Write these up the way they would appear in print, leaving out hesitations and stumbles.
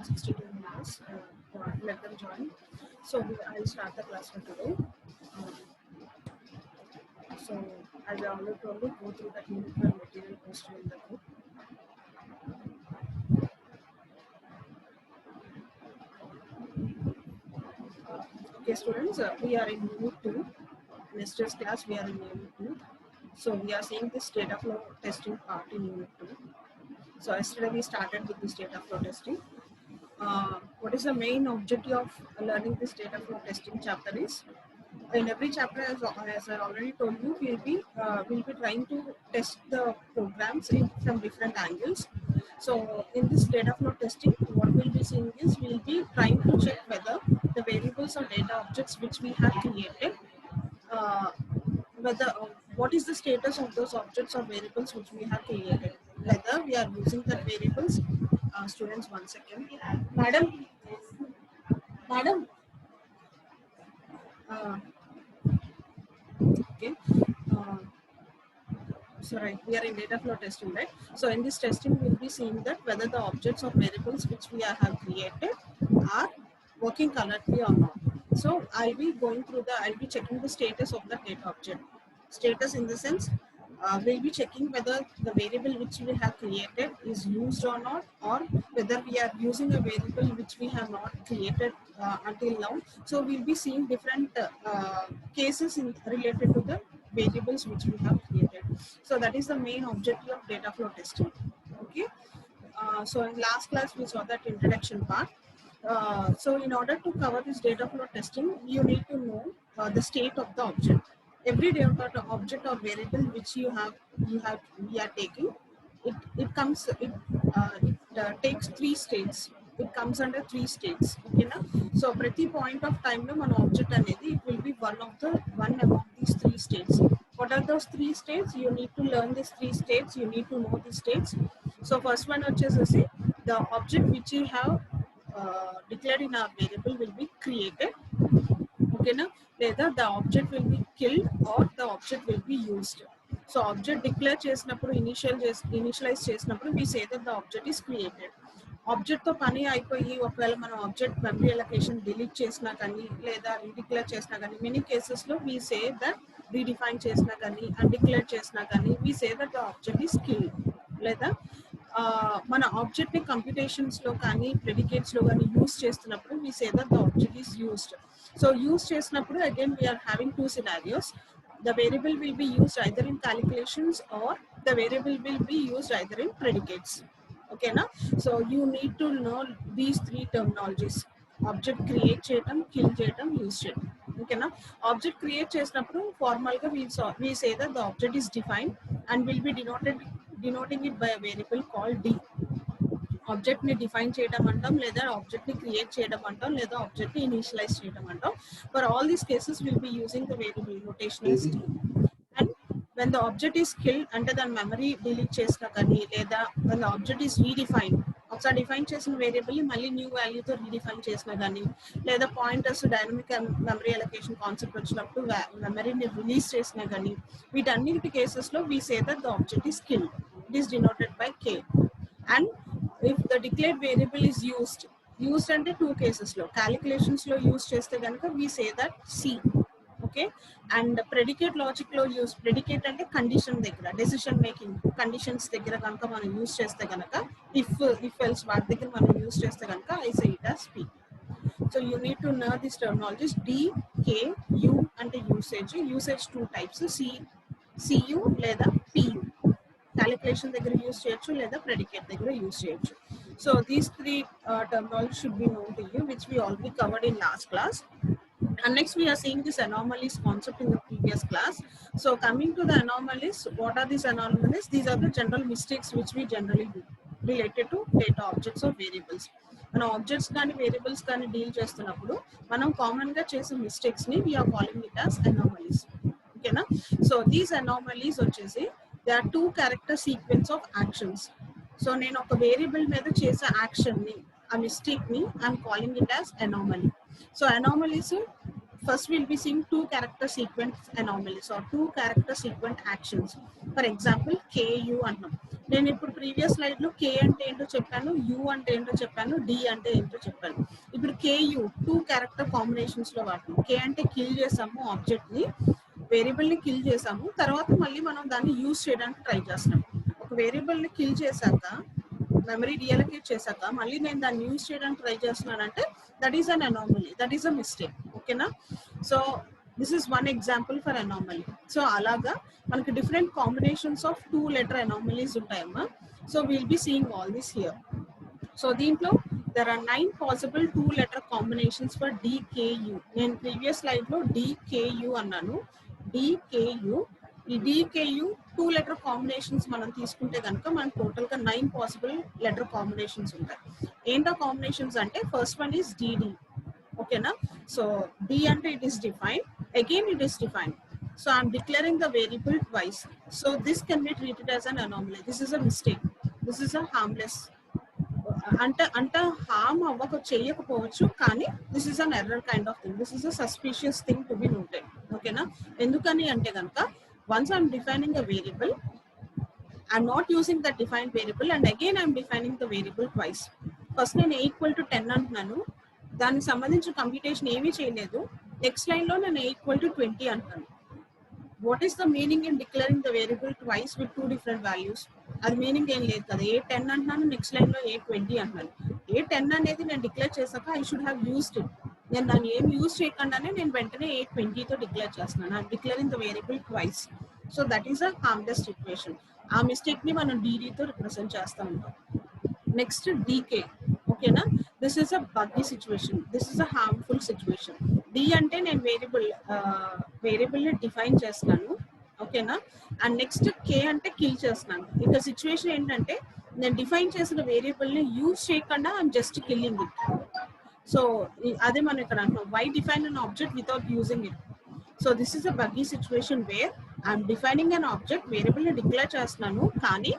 62 members. Let them join. So I'll start the class for today. So as I already told you, go through the unit and material posted in the group. Okay, students, we are in Unit 2. Next year's class, we are in Unit 2. So we are seeing the state of flow testing part in Unit 2. So yesterday we started with the state of flow testing. What is the main objective of learning this data flow testing chapter is in every chapter, as I already told you, we'll be trying to test the programs from different angles. So in this data flow testing, what we'll be seeing is we'll be trying to check whether the variables or data objects which we have created, uh, whether what is the status of those objects or variables which we have created, whether we are using the variables. Students, 1 second. Madam, okay. So right, we are in data flow testing, right? So in this testing, we'll be seeing that whether the objects or variables which we have created are working correctly or not. So I'll be checking the status of the data object. Status in the sense, we'll be checking whether the variable which we have created is used or not, or whether we are using a variable which we have not created until now. So we'll be seeing different cases related to the variables which we have created. So that is the main objective of data flow testing. Okay. So in last class we saw that introduction part. So in order to cover this data flow testing, you need to know the state of the object. Every data object or variable which we are taking, it takes 3 states. It comes under 3 states. Okay, na? So prati point of time no man object anedi, it will be one among these 3 states. What are those 3 states? You need to learn these 3 states. You need to know these states. So first one is the object which you have declared in our variable will be created. Okay, na? Either the object will be killed or the object will be used. So object declare చేసినప్పుడు initialize చేసినప్పుడు we say that the object is created. Object తో పని అయిపోయి ఒకవేళ మనం object memory allocation delete చేసినా కానీ లేదా రీడిక్లేర్ చేసినా కానీ మెనీ కేసెస్ లో we say that రీడిఫైన్ చేసినా కానీ అన్డిక్లేర్ చేసినా కానీ we say that the object is killed. లేదా మన ఆబ్జెక్ట్ ని కంప్యూటేషన్స్ లో కానీ ప్రెడికేట్స్ లో కానీ యూస్ చేస్తున్నప్పుడు we say that the object is used. So use చేసినప్పుడు again we are having 2 scenarios. The variable will be used either in calculations or the variable will be used either in predicates. Okay na? So you need to know these 3 terminologies: object create చేయటం, kill చేయటం, use చేయటం. Okay na? Object create చేసినప్పుడు formal గా we say that the object is defined and will be denoting it by a variable called d. Object ని define చేయడం అంటాం, లేదా object ని క్రియేట్ చేయడం అంటాం, లేదా ఆబ్జెక్ట్ ని ఇనిషియలైజ్ చేయడం అంటాం. For all these cases will be using the variable notation is d. And when the object is killed అంటే దాని మెమరీ డిలీట్ చేసినా కానీ, లేదా when the object is redefined ఒకసారి డిఫైన్ చేసిన వేరియబుల్ ని మళ్ళీ న్యూ వాల్యూతో రీడిఫైన్ చేసినా కానీ, లేదా pointers dynamic memory allocation concept వచ్చినప్పుడు మెమరీని రిలీజ్ చేసినా కానీ, వీటన్నిటి కేసెస్ లో we say that the object is killed. It is denoted by k. And if the declared variable is used అంటే 2 cases లో, calculations లో యూస్ చేస్తే కనుక we say that c. okay, and predicate logic లో use, predicate అంటే condition దగ్గర, decision making conditions దగ్గర కనుక మనం యూస్ చేస్తే కనుక if else వాటి దగ్గర మనం యూస్ చేస్తే కనుక I say it as p. So you need to know these terminologies d, k, u అంటే usage 2 types, cu లేదా pu. Calculation దగ్గర యూస్ చేయొచ్చు, లేదా ప్రెడికేట్ దగ్గర యూస్ చేయొచ్చు. So these 3 terminology should be known to you, which we already covered in last class. And next we are seeing this anomalies concept in the previous class. So coming to the anomalies, what are these anomalies? These are the general mistakes which we generally do related to data objects or variables. మన objects కానీ variables కానీ deal చేస్తున్నప్పుడు మనం common గా చేసే mistakes ని we are calling it as anomalies. ఓకేనా? So these anomalies వచ్చేసి there are 2 character sequence of actions. So నేను ఒక వేరియబుల్ మీద చేసే యాక్షన్ ని, ఆ మిస్టేక్ ని I'm calling it as anomaly. So anomalies, first we'll be seeing 2 character sequence anomalies or 2 character sequence actions. For example, ku అన్నాం. నేను ఇప్పుడు ప్రీవియస్ స్లైడ్ లో కే అంటే ఏంటో చెప్పాను, యు అంటే ఏంటో చెప్పాను, డి అంటే ఏంటో చెప్పాను. ఇప్పుడు కేయు 2 క్యారెక్టర్ కాంబినేషన్స్ లో వాడతాం. కే అంటే కిల్ చేసాము ఆబ్జెక్ట్ ని, వేరియబుల్ ని కిల్ చేసాము, తర్వాత మళ్ళీ మనం దాన్ని యూజ్ చేయడానికి ట్రై చేస్తాం. ఒక వేరియబుల్ ని కిల్ చేశాక, మెమరీ రియలకేట్ చేశాక మళ్ళీ నేను దాన్ని యూజ్ చేయడానికి ట్రై చేస్తున్నానంటే that is an anomaly, that is a mistake. ఓకేనా? So this is one example for anomaly. So అలాగా మనకి different combinations of 2 letter anomalies ఉంటాయమ్మా. So will be seeing all this here. So దీంట్లో there are 9 possible 2 letter combinations for DKU. నేను previous slide లో DKU అన్నాను. DKU, ఈ DKU 2 letter combinations మనం తీసుకుంటే కనుక మనకు టోటల్ గా 9 పాసిబుల్ లెటర్ కాంబినేషన్స్ ఉంటాయి. ఏంటో కాంబినేషన్స్ అంటే ఫస్ట్ వన్ ఈస్ DD. ఓకేనా? సో D అంటే it is defined, again it is defined. So I'm declaring the variable twice. So this can be treated as an anomaly. This is a mistake. This is a harmless. అంటే harm చేయకపోవచ్చు, కానీ this is an error kind of thing. This is a suspicious thing to be noted. ఓకేనా? ఎందుకని అంటే కనుక once I'm defining a variable, I'm not using the defined variable and again I'm defining the variable twice. First నేను A=10 అంటున్నాను, దానికి సంబంధించిన computation ఏమీ చేయలేదు. నెక్స్ట్ లైన్ లో నేను A=20 అంటాను. What is the meaning in declaring the variable twice with 2 different values? అది మీనింగ్ ఏం లేదు కదా. A10 అంటున్నాను, నెక్స్ట్ లైన్ లో A20 అంటున్నాను. A10 అనేది నేను డిక్లేర్ చేశాక I should have used it. నేను దాన్ని ఏం యూజ్ చేయకుండానే నేను వెంటనే A20 తో డిక్లేర్ చేస్తున్నాను. I'm declaring the variable twice. So that is a harmless situation. ఆ మిస్టేక్ ని మనం DD తో రిప్రజెంట్ చేస్తూ ఉంటాం. Next DK. ఓకేనా? This is a buggy situation, this is a harmful situation. D అంటే నేను వేరియబుల్ ని డిఫైన్ చేస్తున్నాను. ఓకేనా? అండ్ నెక్స్ట్ కే అంటే కిల్ చేస్తున్నాను. ఇక సిచ్యువేషన్ ఏంటంటే నేను డిఫైన్ చేసిన వేరియబుల్ ని యూజ్ చేయకుండా I'm just killing it. So అదే మనం ఇక్కడ అంటున్నాం, why define an object without using it. So this is a buggy situation where I'm defining an object, variable ని డిక్లేర్ చేస్తున్నాను, కానీ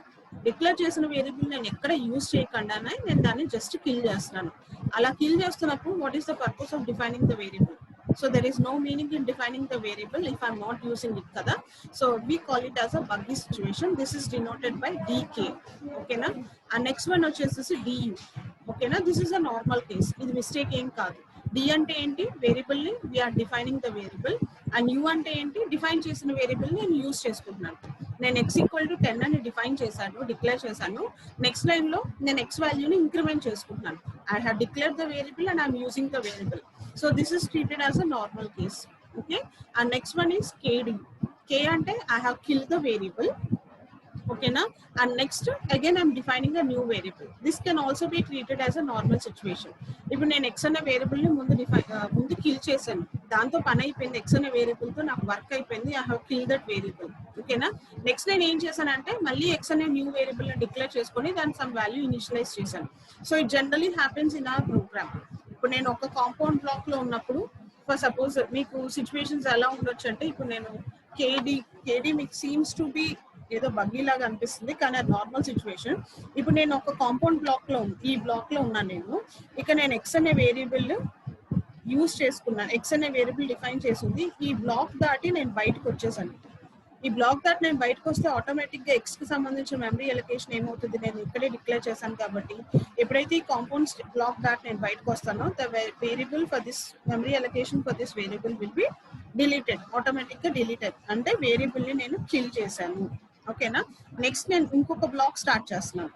డిక్లేర్ చేసిన వేరియబుల్ నేను ఎక్కడ యూజ్ చేయకుండానే నేను దాన్ని జస్ట్ కిల్ చేస్తున్నాను. అలా కిల్ చేస్తున్నప్పుడు what is the purpose of defining the variable? So there is no meaning in defining the variable if I'm not using it kada. So we call it as a buggy situation. This is denoted by DK. Okay na? And next one vachesesi DU. Okay na? This is a normal case. Idi mistake em kaadu. D ante enti variable ni we are defining the variable, and U ante enti define chesina variable ni nenu use చేసుకుంటున్నాను. నేను x=10 అని define చేశాను, declare చేశాను. Next line లో నేను x వాల్యూని increment చేసుకుంటున్నాను. I have declared the variable and I'm using the variable. So this is treated as a normal case. Okay? And next one is KD. K ante I have killed the variable. Okay na? And next again I'm defining a new variable. This can also be treated as a normal situation. ఇప్పుడు నేను x అనే variable ని ముందు kill చేశాను, దాంతో పని అయిపోయింది, x అనే వేరియబుల్ తో నాకు వర్క్ అయిపోయింది, I have kill that variable. ఓకేనా? నెక్స్ట్ నేను ఏం చేశానంటే మళ్ళీ x అనే న్యూ వేరియబుల్ ని డిక్లేర్ చేసుకొని దానికి సమ్ వాల్యూ ఇనిషియలైజ్ చేశాను. So it generally happens in our program. ఇప్పుడు నేను ఒక కాంపౌండ్ బ్లాక్ లో ఉన్నప్పుడు ఫర్ సపోజ్ మీకు సిచ్యువేషన్స్ ఎలా ఉండొచ్చు అంటే, ఇప్పుడు నేను కేడి మీకు సీమ్స్ టు బి ఏదో బగ్గీ లాగా అనిపిస్తుంది, కానీ అది నార్మల్ సిచ్యువేషన్. ఇప్పుడు నేను ఒక కాంపౌండ్ బ్లాక్ లో ఈ బ్లాక్ లో ఉన్నాను. నేను ఇక నేను ఎక్స్ అనే వేరియబుల్ యూజ్ చేసుకున్నాను, ఎక్స్ అనే వేరియబుల్ డిఫైన్ చేసింది. ఈ బ్లాక్ దాటి నేను బయటకు వచ్చేసాను. ఈ బ్లాక్ దాటి నేను బయటకు వస్తే ఆటోమేటిక్ గా ఎక్స్ కి సంబంధించిన మెమరీ అలొకేషన్ ఏమవుతుంది, నేను ఇక్కడే డిక్లేర్ చేశాను కాబట్టి ఎప్పుడైతే ఈ కాంపౌండ్ బ్లాక్ దాటి నేను బయటకు వస్తానో the variable for this memory allocation for this variable will be deleted, automatic గా డిలీటెడ్, అంటే వేరియబుల్ ని నేను కిల్ చేశాను. ఓకేనా? నెక్స్ట్ నేను ఇంకొక బ్లాక్ స్టార్ట్ చేస్తున్నాను.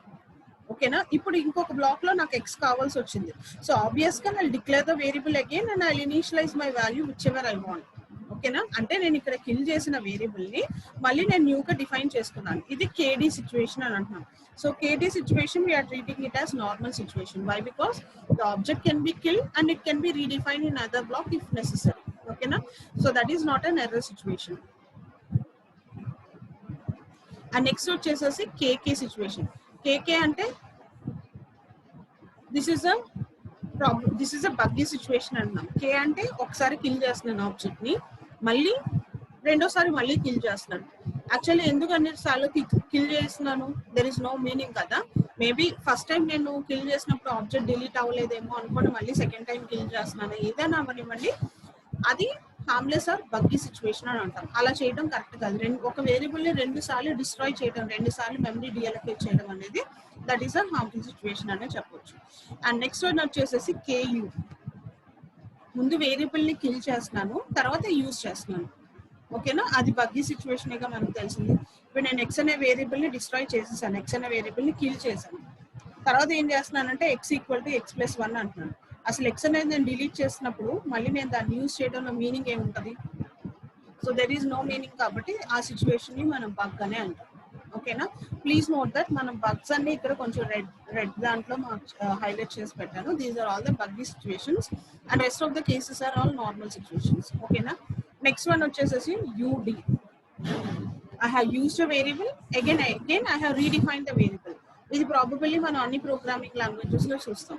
ఓకేనా? ఇప్పుడు ఇంకొక బ్లాక్ లో నాకు ఎక్స్ కావాల్సి వచ్చింది. సో ఆబ్వియస్ గా నేను declare the variable again and I initialise my value which ever I want. ఓకేనా? అంటే నేను ఇక్కడ కిల్ చేసిన వేరియబుల్ ని మళ్ళీ నేను న్యూగా డిఫైన్ చేసుకున్నాను. ఇది కేడీ సిచ్యువేషన్ అని అంటున్నాను. So KD situation we are treating it as normal situation. Why? Because the object can be kill and it can be redefine in other block if necessary. ఓకేనా? So that is not an error situation. And next వచ్చేసేసి KK situation. KK అంటే this is a buggy situation అన్నాం. K అంటే ఒకసారి kill చేస్తున్నాను object ని, మళ్ళీ రెండోసారి మళ్ళీ కిల్ చేస్తున్నాను. యాక్చువల్లీ ఎందుకు అన్నిసార్లు కిల్ చేస్తున్నాను, దెర్ ఇస్ నో మీనింగ్ కదా. మేబీ ఫస్ట్ టైం నేను కిల్ చేసినప్పుడు ఆబ్జెక్ట్ డిలీట్ అవ్వలేదేమో అనుకోని మళ్ళీ సెకండ్ టైం కిల్ చేస్తున్నాను, ఏదైనా అవ్వనివ్వండి, అది హార్మ్లెస్ ఆర్ బగ్గీ సిచ్యువేషన్ అని అంటాం. అలా చేయడం కరెక్ట్ కాదు. ఒక వేరియబుల్ ని 2 సార్లు డిస్ట్రాయ్ చేయడం, 2 సార్లు మెమరీ డీఅలొకేట్ చేయడం అనేది that is a harmful situation అనే చెప్పొచ్చు. అండ్ నెక్స్ట్ వన్ వచ్చేసేసి కేయూ. ముందు వేరియబుల్ ని కిల్ చేస్తున్నాను, తర్వాత యూజ్ చేస్తున్నాను. ఓకేనా, అది బగ్గీ సిచ్యువేషన్ గా మనకు తెలిసింది. ఇప్పుడు నేను ఎక్స్ అనే వేరియబుల్ ని డిస్ట్రాయ్ చేసేసాను, ఎక్స్ అనే వేరియబుల్ ని కిల్ చేశాను. తర్వాత ఏం చేస్తున్నానంటే X equal to x plus 1 అంటున్నాను. అసలు ఎక్స్ అనేది నేను డిలీట్ చేసినప్పుడు మళ్ళీ నేను దాన్ని యూజ్ చేయడంలో మీనింగ్ ఏముంటుంది? So there is no meaning. కాబట్టి ఆ సిచ్యువేషన్ ని మనం బగ్ అనే అంటాం. ఓకేనా, ప్లీజ్ నోట్ దట్ మనం బగ్స్ అన్ని ఇక్కడ కొంచెం రెడ్ దాంట్లో హైలైట్ చేసి పెట్టాను. These are all the buggy situations and rest of the cases are all normal situations. ఓకేనా, నెక్స్ట్ వన్ వచ్చేసేసి UD. I have used a variable, again I have redefined the variable. ఇది ప్రాబబిలీ మనం అన్ని programming languages లో చూస్తాం.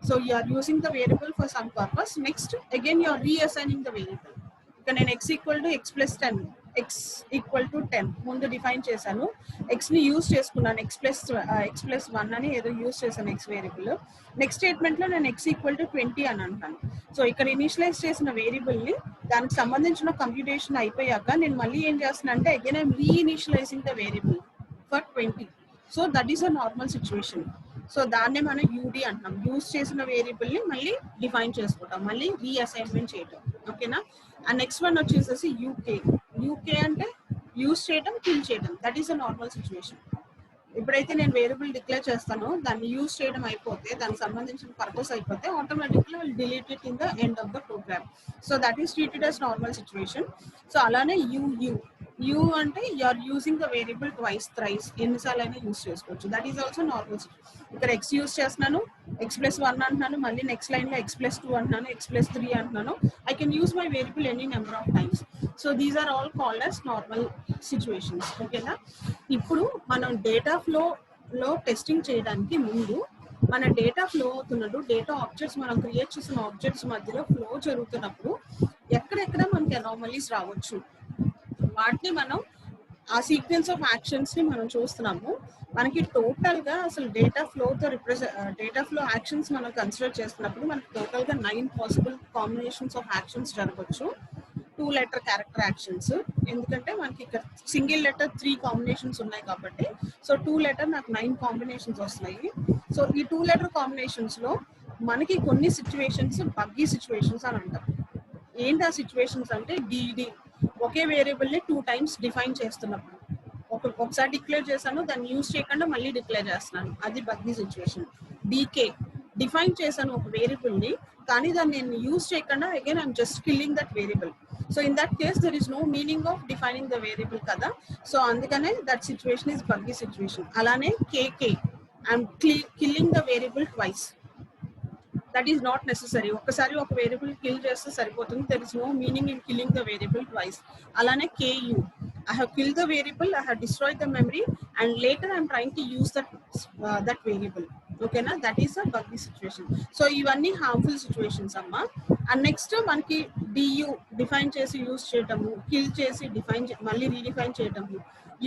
So you are using the variable for some purpose. Next again you are reassigning the variable. ఇక్కడ నేను x equal to x plus 10, x equal to 10 ముందు define చేశాను. X ని యూజ్ చేసుకున్నాను, ఎక్స్ ప్లస్ 1 అని ఏదో యూజ్ చేశాను ఎక్స్ వేరియబుల్. నెక్స్ట్ స్టేట్మెంట్ లో నేను ఎక్స్ ఈక్వల్ టు 20 అని అంటాను. సో ఇక్కడ ఇనిషియలైజ్ చేసిన వేరియబుల్ ని దానికి సంబంధించిన కంప్యూటేషన్ అయిపోయాక నేను మళ్ళీ ఏం చేస్తున్నా అంటే again I'm reinitialising the variable for 20. So that is a normal situation. So దాన్నే మనం యూడి అంటున్నాం. యూజ్ చేసిన వేరియబుల్ ని మళ్ళీ డిఫైన్ చేసుకుంటాం, మళ్ళీ రీఅసైన్మెంట్ చేయటం. ఓకేనా, అండ్ నెక్స్ట్ వన్ వచ్చేసేసి యూకే. యూకే అంటే యూజ్ చేయడం, కిల్ చేయడం. That is a normal situation. ఎప్పుడైతే నేను వేరియబుల్ డిక్లేర్ చేస్తానో దాన్ని యూజ్ చేయడం అయిపోతే, దానికి సంబంధించిన పర్పస్ అయిపోతే automatically will delete it in the end of the program. So that is treated as normal situation. So అలానే యూ అంటే you are using the variable twice, thrice, ఎన్నిసార్లు అయినా యూజ్ చేసుకోవచ్చు. That is also normal situation. ఇక్కడ X use చేస్తున్నాను, X plus 1 అంటున్నాను, మళ్ళీ next line లో ఎక్స్ ప్లస్ 2 అంటున్నాను, ఎక్స్ ప్లస్ 3 అంటున్నాను. I can use my variable any number of times. So these are all called as normal situations. ఓకేనా, ఇప్పుడు మనం డేటా లో టెస్టింగ్ చేయడానికి ముందు మన డేటా ఫ్లో అవుతున్నట్టు, డేటా ఆబ్జెక్ట్స్ మనం క్రియేట్ చేసిన ఆబ్జెక్ట్స్ మధ్యలో ఫ్లో జరుగుతున్నప్పుడు ఎక్కడెక్కడ మనకి అనామలీస్ రావచ్చు, వాటిని మనం ఆ సీక్వెన్స్ ఆఫ్ యాక్షన్స్ ని మనం చూస్తున్నాము. మనకి టోటల్ గా అసలు డేటా ఫ్లో యాక్షన్స్ మనం కన్సిడర్ చేస్తున్నప్పుడు మనకి టోటల్ గా 9 పాసిబుల్ కాంబినేషన్స్ ఆఫ్ యాక్షన్స్ జరగవచ్చు. 2 లెటర్ క్యారెక్టర్ యాక్షన్స్, ఎందుకంటే మనకి ఇక్కడ సింగిల్ లెటర్ 3 కాంబినేషన్స్ ఉన్నాయి కాబట్టి. సో 2 లెటర్ నాకు 9 కాంబినేషన్స్ వస్తున్నాయి. సో ఈ 2 లెటర్ కాంబినేషన్స్ లో మనకి కొన్ని సిచ్యువేషన్స్ బగ్గీ సిచ్యువేషన్స్ అని అంటాం. ఏంటి ఆ సిచ్యువేషన్స్ అంటే డిడి, ఒకే వేరియబుల్ ని 2 టైమ్స్ డిఫైన్ చేస్తున్నప్పుడు, ఒకసారి డిక్లేర్ చేశాను, దాన్ని యూజ్ చేయకుండా మళ్ళీ డిక్లేర్ చేస్తున్నాను, అది బగ్గీ సిచ్యువేషన్. డీకే, డిఫైన్ చేశాను ఒక వేరియబుల్ ని, కానీ దాన్ని నేను యూజ్ చేయకుండా again I'm just killing that variable. So in that case there is no meaning of defining the variable కదా. సో అందుకనే that situation is buggy situation. అలానే KK, I'm killing the variable twice. That is not necessary. ఒకసారి ఒక variable kill చేస్తే సరిపోతుంది, there is no meaning in killing the variable twice. అలానే KU, I have killed the variable, I have destroyed the memory, and later I am trying to use that variable. Okay na, that is a buggy situation. So ivanni harmful situations amma. And next manki du, define chesi use cheyadamu, kill chesi define malli redefine cheyadamu,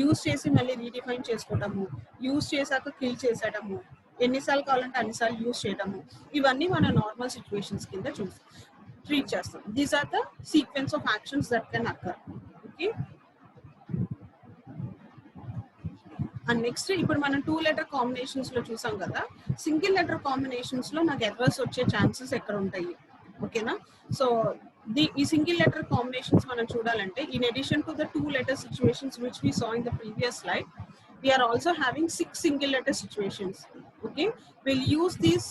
use chesi malli redefine chesukodamu, use chesaka kill chesadamu, ఎన్నిసార్లు కావాలంటే అన్నిసార్లు use చేయడము, ఇవన్నీ మన normal situations కింద treat చేస్తాం. These are the sequence of actions that can occur. Okay, and next ఇప్పుడు మనం 2 లెటర్ కాంబినేషన్స్ లో చూసాం కదా. సింగిల్ లెటర్ కాంబినేషన్స్ లో నాకు ఎర్రర్స్ వచ్చే ఛాన్సెస్ ఎక్కడ ఉంటాయి? ఓకేనా, సో ఈ సింగిల్ లెటర్ కాంబినేషన్స్ మనం చూడాలంటే in addition to the 2 letter situations which we saw in the previous slide, we are also having 6 single letter situations. Okay, we'll use these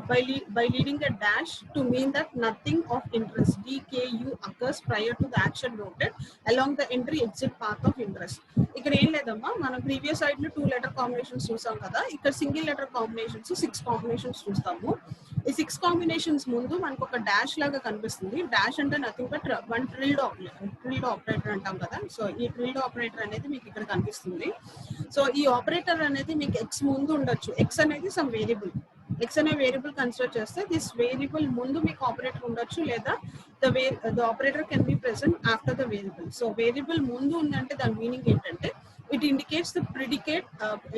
by leading a dash to mean that nothing of interest, DKU, occurs prior to the action noted along the entry exit path of interest. ఇక్కడ ఏం లేదమ్మా, మనం previous side లో 2 letter combinations చూసాం కదా, ఇక్కడ single letter combinations 6 combinations చూస్తాము. ఈ 6 కాంబినేషన్స్ ముందు మనకు ఒక డాష్ లాగా కనిపిస్తుంది. డాష్ అంటే నథింగ్ బట్ వన్ ట్రిల్డ్ ఆపరేటర్ అంటాం కదా. సో ఈ ట్రిల్డ్ ఆపరేటర్ అనేది మీకు ఇక్కడ కనిపిస్తుంది. సో ఈ ఆపరేటర్ అనేది మీకు ఎక్స్ ముందు ఉండొచ్చు. ఎక్స్ అనేది సమ్ వేరియబుల్, ఎక్స్ అనే వేరియబుల్ కన్సిడర్ చేస్తే దిస్ వేరియబుల్ ముందు మీకు ఆపరేటర్ ఉండొచ్చు, లేదా the operator can be present after the variable. So variable ముందు ఉందంటే దాని మీనింగ్ ఏంటంటే it indicates the predicate,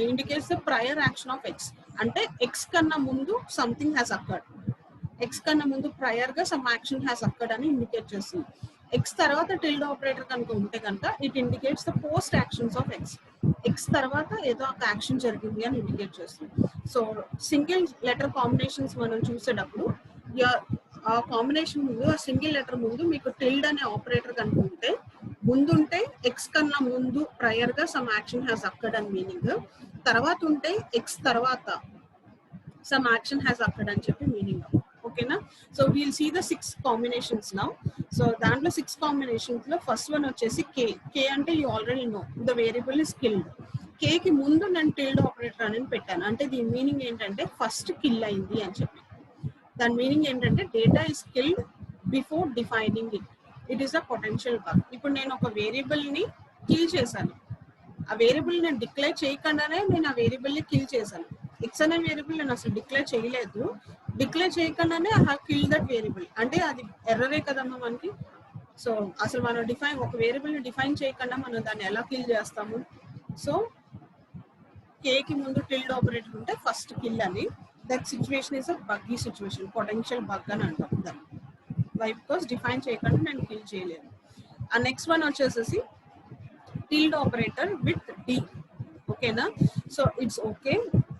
indicates the prior action of X. అంటే ఎక్స్ కన్నా ముందు సంథింగ్ హ్యాస్ అక్కర్డ్, ఎక్స్ కన్నా ముందు ప్రయర్ గా సమ్ యాక్షన్ హ్యాస్ అక్కర్డ్ అని ఇండికేట్ చేస్తుంది. ఎక్స్ తర్వాత టిల్డ్ ఆపరేటర్ కనుక ఉంటే కనుక it indicates the post actions of X. X తర్వాత ఏదో ఒక యాక్షన్ జరిగింది అని ఇండికేట్ చేస్తుంది. సో సింగిల్ లెటర్ కాంబినేషన్స్ మనం చూసేటప్పుడు ఆ కాంబినేషన్ ముందు ఆ సింగిల్ లెటర్ ముందు మీకు టిల్డ్ అనే ఆపరేటర్ కనుక ఉంటే ముందుంటే ఎక్స్ కన్నా ముందు ప్రయర్ గా సమ్ యాక్షన్ హ్యాస్ అక్కర్డ్ అని మీనింగ్, తర్వాత ఉంటే ఎక్స్ తర్వాత సమ్ యాక్షన్ హ్యాస్ అక్కర్డ్ అని చెప్పి మీనింగ్. ఓకేనా? So we'll see the 6 combinations now. So దాంట్లో 6 కాంబినేషన్స్ లో ఫస్ట్ వన్ వచ్చేసి కే. కే అంటే you already know the variable is killed. K కి ముందు నేను టిల్డ్ ఆపరేటర్ అని పెట్టాను, అంటే దీని మీనింగ్ ఏంటంటే ఫస్ట్ కిల్ అయింది అని చెప్పి. దాని మీనింగ్ ఏంటంటే data is killed before defining it. It is a potential bug. ఇప్పుడు నేను ఒక వేరియబుల్ ని కిల్ చేశాను, ఆ వేరియబుల్ నేను డిక్లేర్ చేయకుండానే నేను ఆ వేరియబుల్ ని కిల్ చేశాను. ఎక్స్ అనే వేరియబుల్ నేను అసలు డిక్లేర్ చేయలేదు, డిక్లేర్ చేయకుండానే I have kill that variable, అంటే అది ఎర్రరే కదమ్మా మనకి. సో అసలు మనం ఒక వేరియబుల్ ని డిఫైన్ చేయకుండా మనం దాన్ని ఎలా కిల్ చేస్తాము? సో కే కి ముందు టిల్డ్ ఆపరేటర్ ఉంటే ఫస్ట్ కిల్ అని. That situation is a buggy situation, potential bug అని అంటాం దాన్ని. వై? బికాస్ డిఫైన్ చేయకుండా నేను కిల్ చేయలేదు. ఆ నెక్స్ట్ వన్ వచ్చేసేసి టిల్డ్ ఆపరేటర్ విత్ డి. ఓకేనా? So it's okay.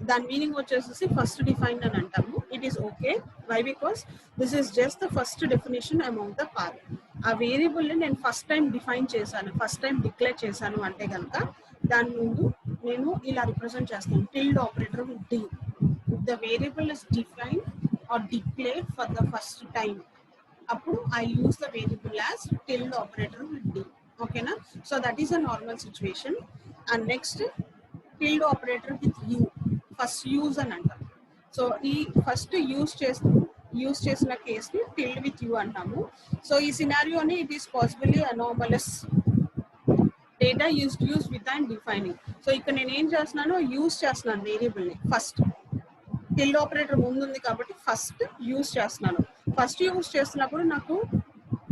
దాని మీనింగ్ వచ్చేసి ఫస్ట్ డిఫైన్డ్ అని అంటాము. It is okay. Why? Because this is just the first definition amount the par. ఆ వేరియబుల్ ని నేను ఫస్ట్ టైం డిఫైన్ చేశాను, ఫస్ట్ టైం డిక్లేర్ చేశాను అంటే కనుక దాని ముందు నేను ఇలా రిప్రజెంట్ చేస్తాను, tilde operator with D. The variable is defined or declared for the first time, అప్పుడు I use the variable as tilde operator with D. ఓకేనా? So that is a normal situation. And next tilde operator with U, first use అని అంటాం. So ఈ first use చేసిన కేసుని tilde with U అంటాము. So ఈ సినారియోని it is possibly anomalous data use with and defining. So ఇక్కడ నేను ఏం చేస్తున్నాను, యూజ్ చేస్తున్నాను వేరియబుల్ ని. ఫస్ట్ టిల్డ్ ఆపరేటర్ ముందు ఉంది కాబట్టి ఫస్ట్ యూజ్ చేస్తున్నాను. ఫస్ట్ యూజ్ చేస్తున్నప్పుడు నాకు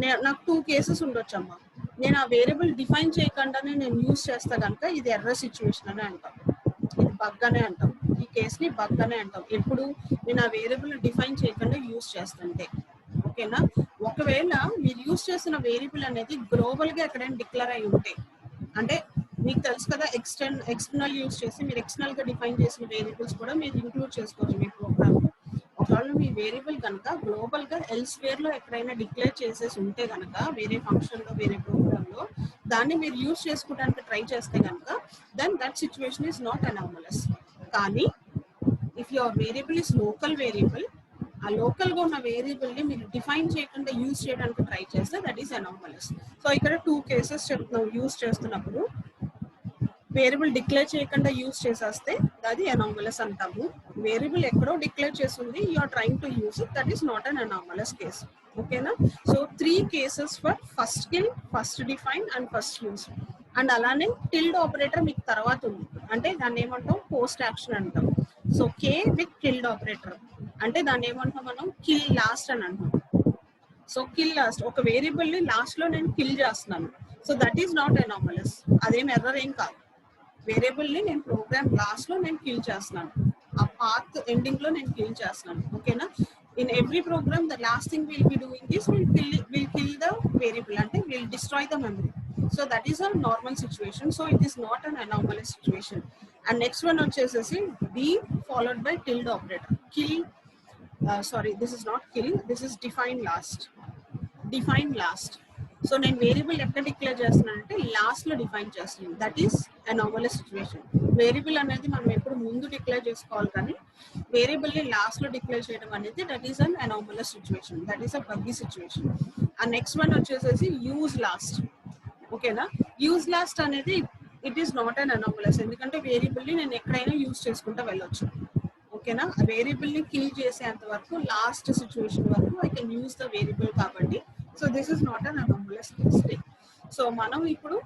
2 కేసెస్ ఉండొచ్చు అమ్మా. నేను ఆ వేరియబుల్ డిఫైన్ చేయకుండానే నేను యూజ్ చేస్తా కనుక ఇది ఎర్రర్ సిచ్యువేషన్ అని అంటాం, ఇది బగ్ అనే అంటాం. ఈ కేసుని బగ్ అనే అంటాం ఎప్పుడు నేను ఆ వేరియబుల్ డిఫైన్ చేయకుండా యూజ్ చేస్తుంటే. ఓకేనా? ఒకవేళ మీరు యూజ్ చేసిన వేరియబుల్ అనేది గ్లోబల్ గా ఎక్కడైనా డిక్లేర్ అయి ఉంటే, అంటే మీకు తెలుసు కదా ఎక్స్టర్నల్ యూజ్ చేసి మీరు ఎక్స్టర్నల్ గా డిఫైన్ చేసిన వేరియబుల్స్ కూడా మీరు ఇంక్లూడ్ చేసుకోవచ్చు మీ ప్రోగ్రామ్ లో. ఒకవేళ మీ వేరియబుల్ కనుక గ్లోబల్ గా ఎల్స్వేర్ లో ఎక్కడైనా డిక్లేర్ చేసేసి ఉంటే కనుక వేరే ఫంక్షన్ లో వేరే ప్రోగ్రామ్ లో దాన్ని మీరు యూజ్ చేసుకోవడానికి ట్రై చేస్తే కనుక then that situation is not anomalous. కానీ if your variable is local variable, ఆ లోకల్ గా ఉన్న వేరియబుల్ ని మీరు డిఫైన్ చేయకుండా యూజ్ చేయడానికి ట్రై చేస్తే దట్ ఈస్ అనామలస్. సో ఇక్కడ 2 కేసెస్ చెప్తున్నాం. యూజ్ చేస్తున్నప్పుడు వేరియబుల్ డిక్లేర్ చేయకుండా యూజ్ చేసేస్తే అది అనామలస్ అంటాము. వేరియబుల్ ఎక్కడో డిక్లేర్ చేస్తుంది, you are trying to use it, that is not an anomalous case. ఓకేనా? So 3 cases for first kill, first define and first use. And అలానే టిల్డ్ ఆపరేటర్ మీకు తర్వాత ఉంది, అంటే దాన్ని ఏమంటాం, పోస్ట్ యాక్షన్ అంటాం. So K with tilde operator అంటే దాన్ని ఏమంటాం మనం, కిల్ లాస్ట్ అని అంటాం. సో కిల్ లాస్ట్, ఒక వేరియబుల్ ని లాస్ట్ లో నేను కిల్ చేస్తున్నాను. So that is not anomalous, అదేం ఎర్రర్ ఏం కాదు. వేరియబుల్ ని నేను ప్రోగ్రామ్ లాస్ట్ లో నేను కిల్ చేస్తున్నాను, ఆ పాత్ ఎండింగ్ లో నేను కిల్ చేస్తున్నాను. ఓకేనా? In every program the last thing will be doing this, will kill the variable, అంటే will destroy the memory. So that is a normal situation. So it is not an anomalous situation. And next one వచ్చేసేసి be followed by tilde operator. Kill, sorry, this is not kill, this is define last. Define last. So నేను variable ఎక్కడ declare చేస్తున్నానంటే last లో define చేస్తున్నాను. That is anomalous situation. Variable అనేది మనం ఎప్పుడు ముందు డిక్లేర్ చేసుకోవాలి, కానీ వేరియబుల్ ని లాస్ట్ లో డిక్లేర్ చేయడం అనేది that is an anomalous situation, that is a buggy situation. ఆ నెక్స్ట్ వన్ వచ్చేసేసి యూజ్ లాస్ట్. ఓకేనా? యూజ్ లాస్ట్ అనేది it is not an anomalous, ఎందుకంటే వేరియబుల్ ని నేను ఎక్కడైనా యూజ్ చేసుకుంటూ వెళ్ళొచ్చు. ఓకేనా? వేరియబుల్ ని కిల్ చేసేంత వరకు లాస్ట్ సిచ్యువేషన్ వరకు I can use the variable కాబట్టి. So this is not an anomalous case. So మనం ఇప్పుడు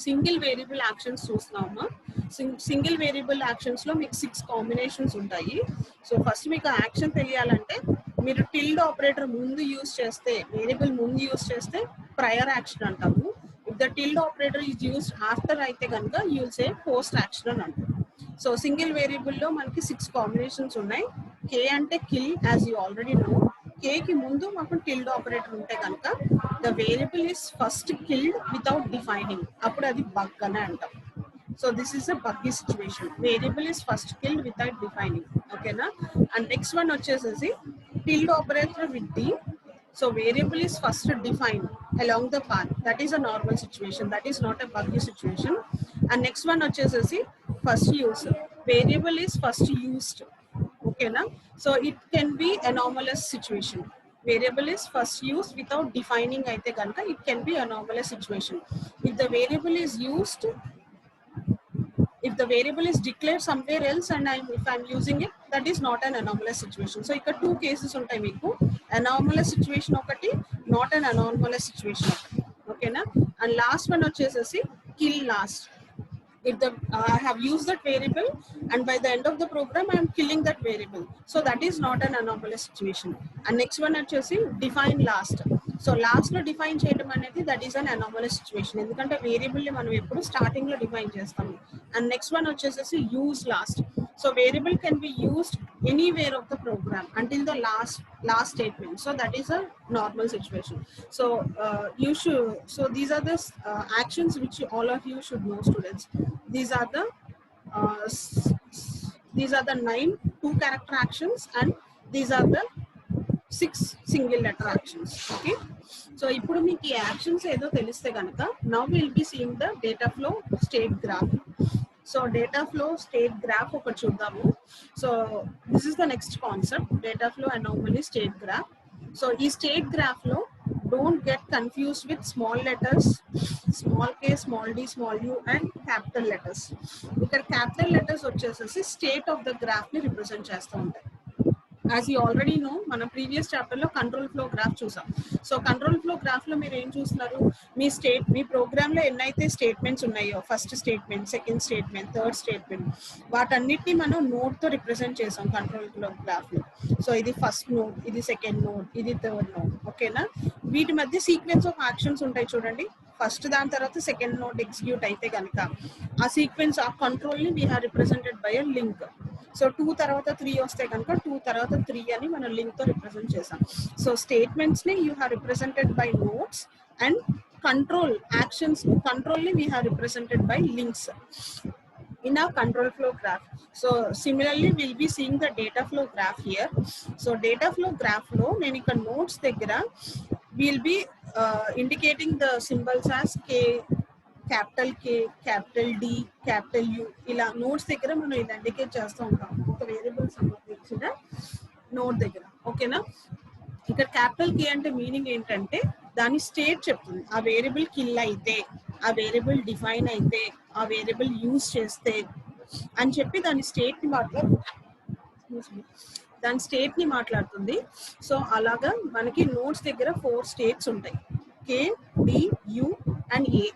సింగిల్ వేరియబుల్ యాక్షన్స్ చూస్తున్నామా. సింగిల్ వేరియబుల్ యాక్షన్స్ లో మీకు 6 కాంబినేషన్స్ ఉంటాయి. సో ఫస్ట్ మీకు యాక్షన్ తెలియాలంటే మీరు టిల్డ్ ఆపరేటర్ ముందు యూజ్ చేస్తే, వేరియబుల్ ముందు యూజ్ చేస్తే ప్రయర్ యాక్షన్ అంటాము. If the tilde operator is used after అయితే కనుక you will say post action అని అంటారు. సో సింగిల్ వేరియబుల్ లో మనకి 6 కాంబినేషన్స్ ఉన్నాయి. కే అంటే kill, as you already know. k కి ముందు మాకు tilde ఆపరేటర్ ఉంటే కనుక the variable is first killed without defining, అప్పుడు అది బగ్ అని అంటాం. So this is a buggy situation. Variable is first killed without defining. Okay na? And next one vachesasi tilde operator with d. So variable is first defined along the path. That is a normal situation. That is not a buggy situation. And next one vachesasi first use. Variable is first used. Okay na? So it can be anomalous situation. Variable is first used without defining aithe ganaka it can be anomalous situation. If the variable is used, if the variable is declared somewhere else and if I'm using it, that is not an anomalous situation. So ఇక్కడ two cases ఉంటాయి మీకు, anomalous situation ఒకటి, not an anomalous situation ఒకటి. ఓకేనా? And last one వచ్చేసేసి kill last. If the I have used that variable and by the end of the program I am killing that variable, so that is not an anomalous situation. And next one వచ్చేసి define last. So last లో define చేయడం అనేది that is an anomalous situation, ఎందుకంటే variable ని మనం ఎప్పుడు starting లో define చేస్తాము. అండ్ నెక్స్ట్ వన్ వచ్చేసి use last. So variable can be used anywhere of the program until the last statement, so that is a normal situation. So you should, so these are the actions which all of you should know, students. These are the uh, these are the 9 2-character actions and these are the 6 single letter actions. Okay, so ఇప్పుడు మీకు ఈ actions ఏదో తెలిస్తే కనుక now we'll be seeing the data flow state graph. So data flow state graph ఒకటి చూద్దాము. So this is the next concept, data flow anomaly state graph. So ఈ state graph లో don't get confused with small letters, small k, small d, small u and capital letters. ఇక్కడ capital letters వచ్చేసేసి state of the graph ని represent చేస్తూ ఉంటాయి. As you already know, మన previous chapter లో control flow graph చూసాం. So control flow graph లో మీరు ఏం చూస్తున్నారు, మీ ప్రోగ్రామ్ లో ఎన్నైతే స్టేట్మెంట్స్ ఉన్నాయో, first statement, second statement, third statement, వాటన్నిటిని మనం నోడ్ తో రిప్రజెంట్ చేసాం కంట్రోల్ ఫ్లో గ్రాఫ్ లో. సో ఇది ఫస్ట్ నోడ్, ఇది సెకండ్ నోడ్, ఇది థర్డ్ నోడ్. ఓకేనా? వీటి మధ్య సీక్వెన్స్ ఆఫ్ యాక్షన్స్ ఉంటాయి చూడండి. ఫస్ట్ దాని తర్వాత సెకండ్ నోడ్ ఎగ్జిక్యూట్ అయితే కనుక ఆ సీక్వెన్స్ ఆ కంట్రోల్ ని we have represented by a link. So 2 తర్వాత 3 వస్తే కనుక 2 తర్వాత 3 అని మనం లింక్ తో రిప్రజెంట్ చేసాం. సో స్టేట్మెంట్స్ ని you have represented by nodes and control actions, control ని we have represented by links in a control flow graph. So similarly we'll be seeing the data flow graph here. So data flow graph lo nenu ikkada nodes daggara we'll be indicating the symbols as k, capital K, capital D, capital U, ఇలా notes దగ్గర మనం ఇది indicate చేస్తూ ఉంటాం ఒక variable సంబంధించిన note దగ్గర. ఓకేనా? ఇక్కడ క్యాపిటల్ కే అంటే మీనింగ్ ఏంటంటే దాని స్టేట్ చెప్తుంది. ఆ వేరియబుల్ కిల్ అయితే, ఆ వేరియబుల్ డిఫైన్ అయితే, ఆ వేరియబుల్ యూజ్ చేస్తే అని చెప్పి దాని స్టేట్ ని మాట్లాడుతుంది. సో అలాగా మనకి నోట్స్ దగ్గర 4 స్టేట్స్ ఉంటాయి, కే, డి, యు అండ్ ఏ.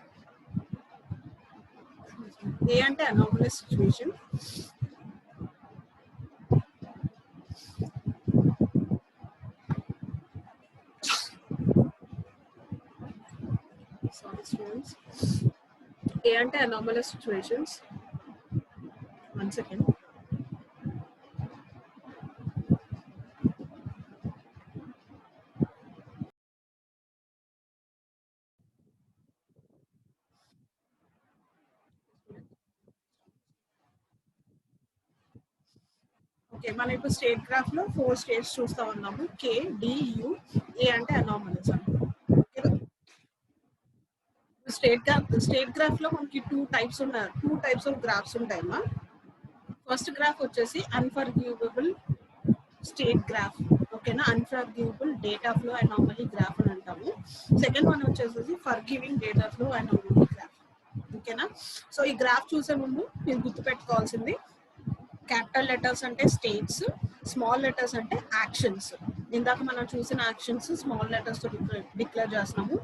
ఏ అంటే anomalous situation. Sorry students. A అంటే anomalous situations. One second. Okay, మనం ఇప్పుడు స్టేట్ గ్రాఫ్ లో 4 స్టేట్స్ చూస్తా ఉన్నాము. కే, డి, యు, ఏ అంటే అనామలీస్ అంటారు. స్టేట్ గ్రాఫ్ లో మనకి 2 టైప్స్ ఆఫ్ గ్రాఫ్స్ ఉంటాయమ్మా. ఫస్ట్ గ్రాఫ్ వచ్చేసి అన్ఫర్గివబుల్ స్టేట్ గ్రాఫ్. ఓకేనా? Unforgivable data flow anomaly graph అని అంటాము. సెకండ్ వన్ వచ్చేసి forgiving data flow anomaly graph. ఓకేనా? సో ఈ గ్రాఫ్ చూసే ముందు మీరు గుర్తుపెట్టుకోవాల్సింది, క్యాపిటల్ లెటర్స్ అంటే స్టేట్స్, స్మాల్ లెటర్స్ అంటే యాక్షన్స్. ఇందాక మనం చూసిన యాక్షన్స్ స్మాల్ లెటర్స్ తో డిక్లేర్ చేస్తున్నాము.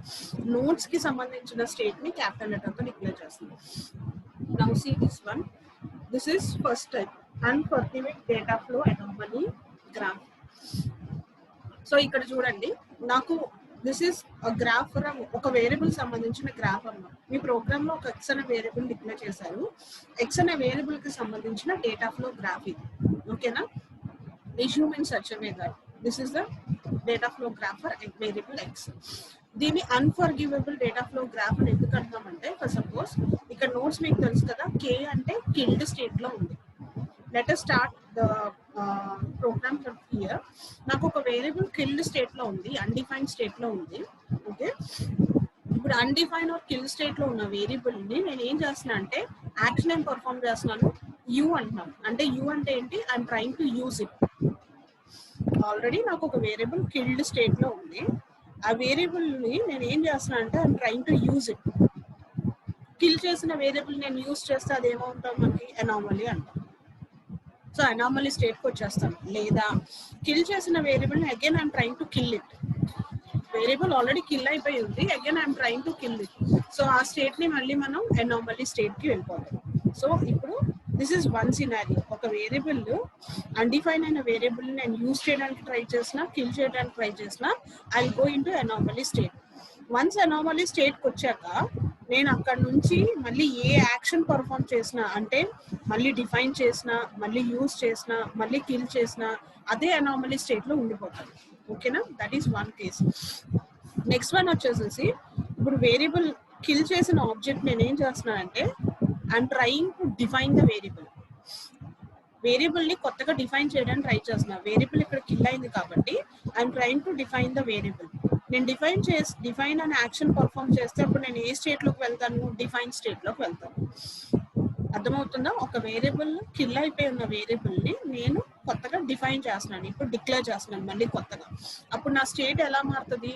నోట్స్ కి సంబంధించిన స్టేట్ ని క్యాపిటల్ లెటర్ తో డిక్లేర్ చేస్తున్నాము. Now see this one. This is first type, unforgiving data flow anomaly graph. So ఇక్కడ చూడండి, నాకు దిస్ ఇస్ గ్రాఫ్ ఒక వేరియబుల్ సంబంధించిన గ్రాఫ్ అన్నమాట. మీ ప్రోగ్రామ్ లో ఒక ఎక్స్ అనే వేరియబుల్ డిక్లేర్ చేశారు. ఎక్స్ అనే వేరియబుల్ కి సంబంధించిన డేటా ఫ్లో గ్రాఫ్ ఇది. ఓకేనా? Assume in such a way that this is the data flow graph for variable X. దీన్ని అన్ఫర్గివబుల్ డేటా ఫ్లో గ్రాఫ్ అని ఎందుకు అంటామంటే, ఫర్ సపోజ్ ఇక్కడ నోట్స్ మీకు తెలుసు కదా, కే అంటే కిల్డ్ స్టేట్ లో ఉంది. Let us start the program from here. నాకు ఒక వేరియబుల్ కిల్డ్ స్టేట్ లో ఉంది, అన్డిఫైన్డ్ స్టేట్ లో ఉంది. ఓకే, ఇప్పుడు అన్డిఫైన్ ఆర్ కిల్ స్టేట్ లో ఉన్న వేరియబుల్ ని నేను ఏం చేస్తున్నా అంటే యాక్షన్ ఏం పర్ఫామ్ చేస్తున్నాను, యూ అంటున్నాను. అంటే యూ అంటే ఏంటి, I'm trying to use it. Already నాకు ఒక వేరియబుల్ కిల్డ్ స్టేట్ లో ఉంది, ఆ వేరియబుల్ ని నేను ఏం చేస్తున్నా అంటే I'm trying to use it. Kill చేసిన వేరియబుల్ నేను యూజ్ చేస్తే అది ఏమవుతాం, మనకి అనామలీ అంటాం. సో అనామలీ స్టేట్ కి వచ్చేస్తాను. లేదా కిల్ చేసిన వేరియబుల్ ని again I'm trying to kill it. Variable already kill అయిపోయి ఉంది, again I'm trying to kill it. So ఆ స్టేట్ ని మళ్ళీ మనం అనామలీ స్టేట్ కి వెళ్ళిపోవాలి. సో ఇప్పుడు దిస్ ఇస్ వన్ సినారియో. ఒక వేరియబుల్ అన్డిఫైన్ అయిన వేరియబుల్ నేను యూజ్ చేయడానికి ట్రై చేసిన, కిల్ చేయడానికి ట్రై చేసిన, I will go into anomaly state. Once anomaly state కి వచ్చాక నేను అక్కడ నుంచి మళ్ళీ ఏ యాక్షన్ పర్ఫామ్ చేసినా, అంటే మళ్ళీ డిఫైన్ చేసిన, మళ్ళీ యూజ్ చేసిన, మళ్ళీ కిల్ చేసిన, అదే అనామలీ స్టేట్ లో ఉండిపోతాను. ఓకేనా, that is one case. Next one వచ్చేసేసి, ఇప్పుడు వేరియబుల్ కిల్ చేసిన ఆబ్జెక్ట్ నేను ఏం చేస్తున్నానంటే I'm trying to define the variable. Variable ని కొత్తగా డిఫైన్ చేయడానికి ట్రై చేస్తున్నా. వేరియబుల్ ఇక్కడ కిల్ అయింది కాబట్టి I'm trying to define the variable. నేను డిఫైన్ అనే యాక్షన్ పర్ఫామ్ చేస్తే అప్పుడు నేను ఏ స్టేట్ లోకి వెళ్తాను, డిఫైన్ స్టేట్ లోకి వెళ్తాను. అర్థమవుతుందా? ఒక వేరియబుల్ కిల్ అయిపోయి ఉన్న వేరియబుల్ ని నేను కొత్తగా డిఫైన్ చేస్తున్నాను, ఇప్పుడు డిక్లేర్ చేస్తున్నాను మళ్ళీ కొత్తగా. అప్పుడు నా స్టేట్ ఎలా మారుతుంది,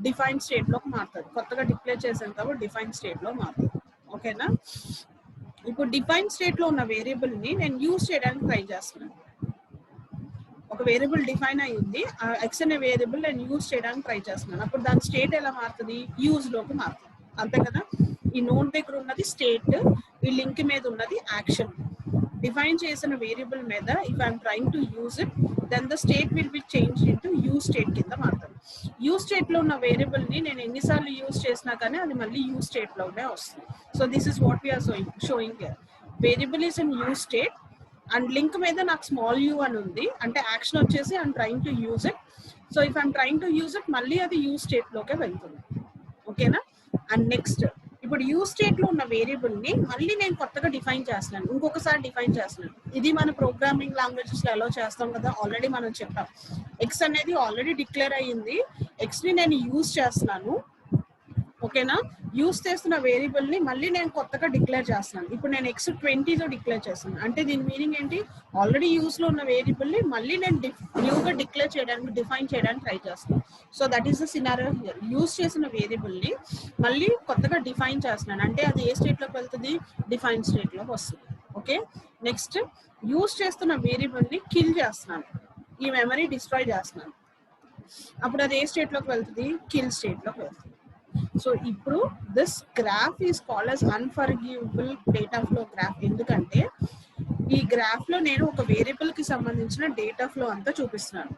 డిఫైన్ స్టేట్ లోకి మారుతుంది. కొత్తగా డిక్లేర్ చేసాను కాబట్టి డిఫైన్ స్టేట్ లో మారుతుంది. ఓకేనా, ఇప్పుడు డిఫైన్ స్టేట్ లో ఉన్న వేరియబుల్ ని నేను యూజ్ చేయడానికి ట్రై చేస్తున్నాను. ఒక వేరియబుల్ డిఫైన్ అయ్యింది, ఎక్స్ అనే వేరియబుల్ నేను యూజ్ చేయడానికి ట్రై చేస్తున్నాను. అప్పుడు దాని స్టేట్ ఎలా మారుతుంది, యూజ్ లోకి మారుతుంది. అంతే కదా, ఈ నోట్ దగ్గర ఉన్నది స్టేట్, ఈ లింక్ మీద ఉన్నది యాక్షన్. డిఫైన్ చేసిన వేరియబుల్ మీద if I'm trying to use it, then the state will be change into use state కింద మారుతుంది. యూజ్ స్టేట్ లో ఉన్న వేరియబుల్ ని నేను ఎన్నిసార్లు యూజ్ చేసినా కానీ అది మళ్ళీ యూజ్ స్టేట్ లోనే వస్తుంది. So this is what we're showing here. Variable is in use state and link మీద నాకు స్మాల్ యూ అని ఉంది, అంటే యాక్షన్ వచ్చేసి I'm trying to use it. So if I'm trying to use it, మళ్ళీ అది యూజ్ స్టేట్ లోకే వెళ్తుంది. ఓకేనా, అండ్ నెక్స్ట్ ఇప్పుడు యూజ్ స్టేట్ లో ఉన్న వేరియబుల్ ని మళ్ళీ నేను కొత్తగా డిఫైన్ చేస్తున్నాను, ఇంకొకసారి డిఫైన్ చేస్తున్నాను. ఇది మన ప్రోగ్రామింగ్ లాంగ్వేజెస్ లో ఎలా చేస్తాం కదా, ఆల్రెడీ మనం చెప్పాం. ఎక్స్ అనేది ఆల్రెడీ డిక్లేర్ అయ్యింది, ఎక్స్ ని నేను యూజ్ చేస్తున్నాను. ఓకేనా, యూజ్ చేస్తున్న వేరియబుల్ ని మళ్ళీ నేను కొత్తగా డిక్లేర్ చేస్తున్నాను. ఇప్పుడు నేను ఎక్స్ 20తో డిక్లేర్ చేస్తున్నాను, అంటే దీని మీనింగ్ ఏంటి, ఆల్రెడీ యూజ్ లో ఉన్న వేరియబుల్ ని మళ్ళీ నేను న్యూగా డిక్లేర్ చేయడానికి, డిఫైన్ చేయడానికి ట్రై చేస్తున్నాను. So that is the scenario here. Use చేసిన వేరియబుల్ ని మళ్ళీ కొత్తగా డిఫైన్ చేస్తున్నాను, అంటే అది ఏ స్టేట్ లోకి వెళ్తుంది, డిఫైన్ స్టేట్ లోకి వస్తుంది. ఓకే, నెక్స్ట్ యూజ్ చేస్తున్న వేరియబుల్ ని కిల్ చేస్తున్నాను, ఈ మెమరీ డిస్ట్రాయ్ చేస్తున్నాను. అప్పుడు అది ఏ స్టేట్ లోకి వెళ్తుంది, కిల్ స్టేట్ లోకి వెళ్తుంది. సో ఇప్పుడు this graph is called as unforgivable data flow graph. ఎందుకంటే ఈ గ్రాఫ్ లో నేను ఒక వేరియబుల్ కి సంబంధించిన డేటా ఫ్లో అంతా చూపిస్తున్నాను.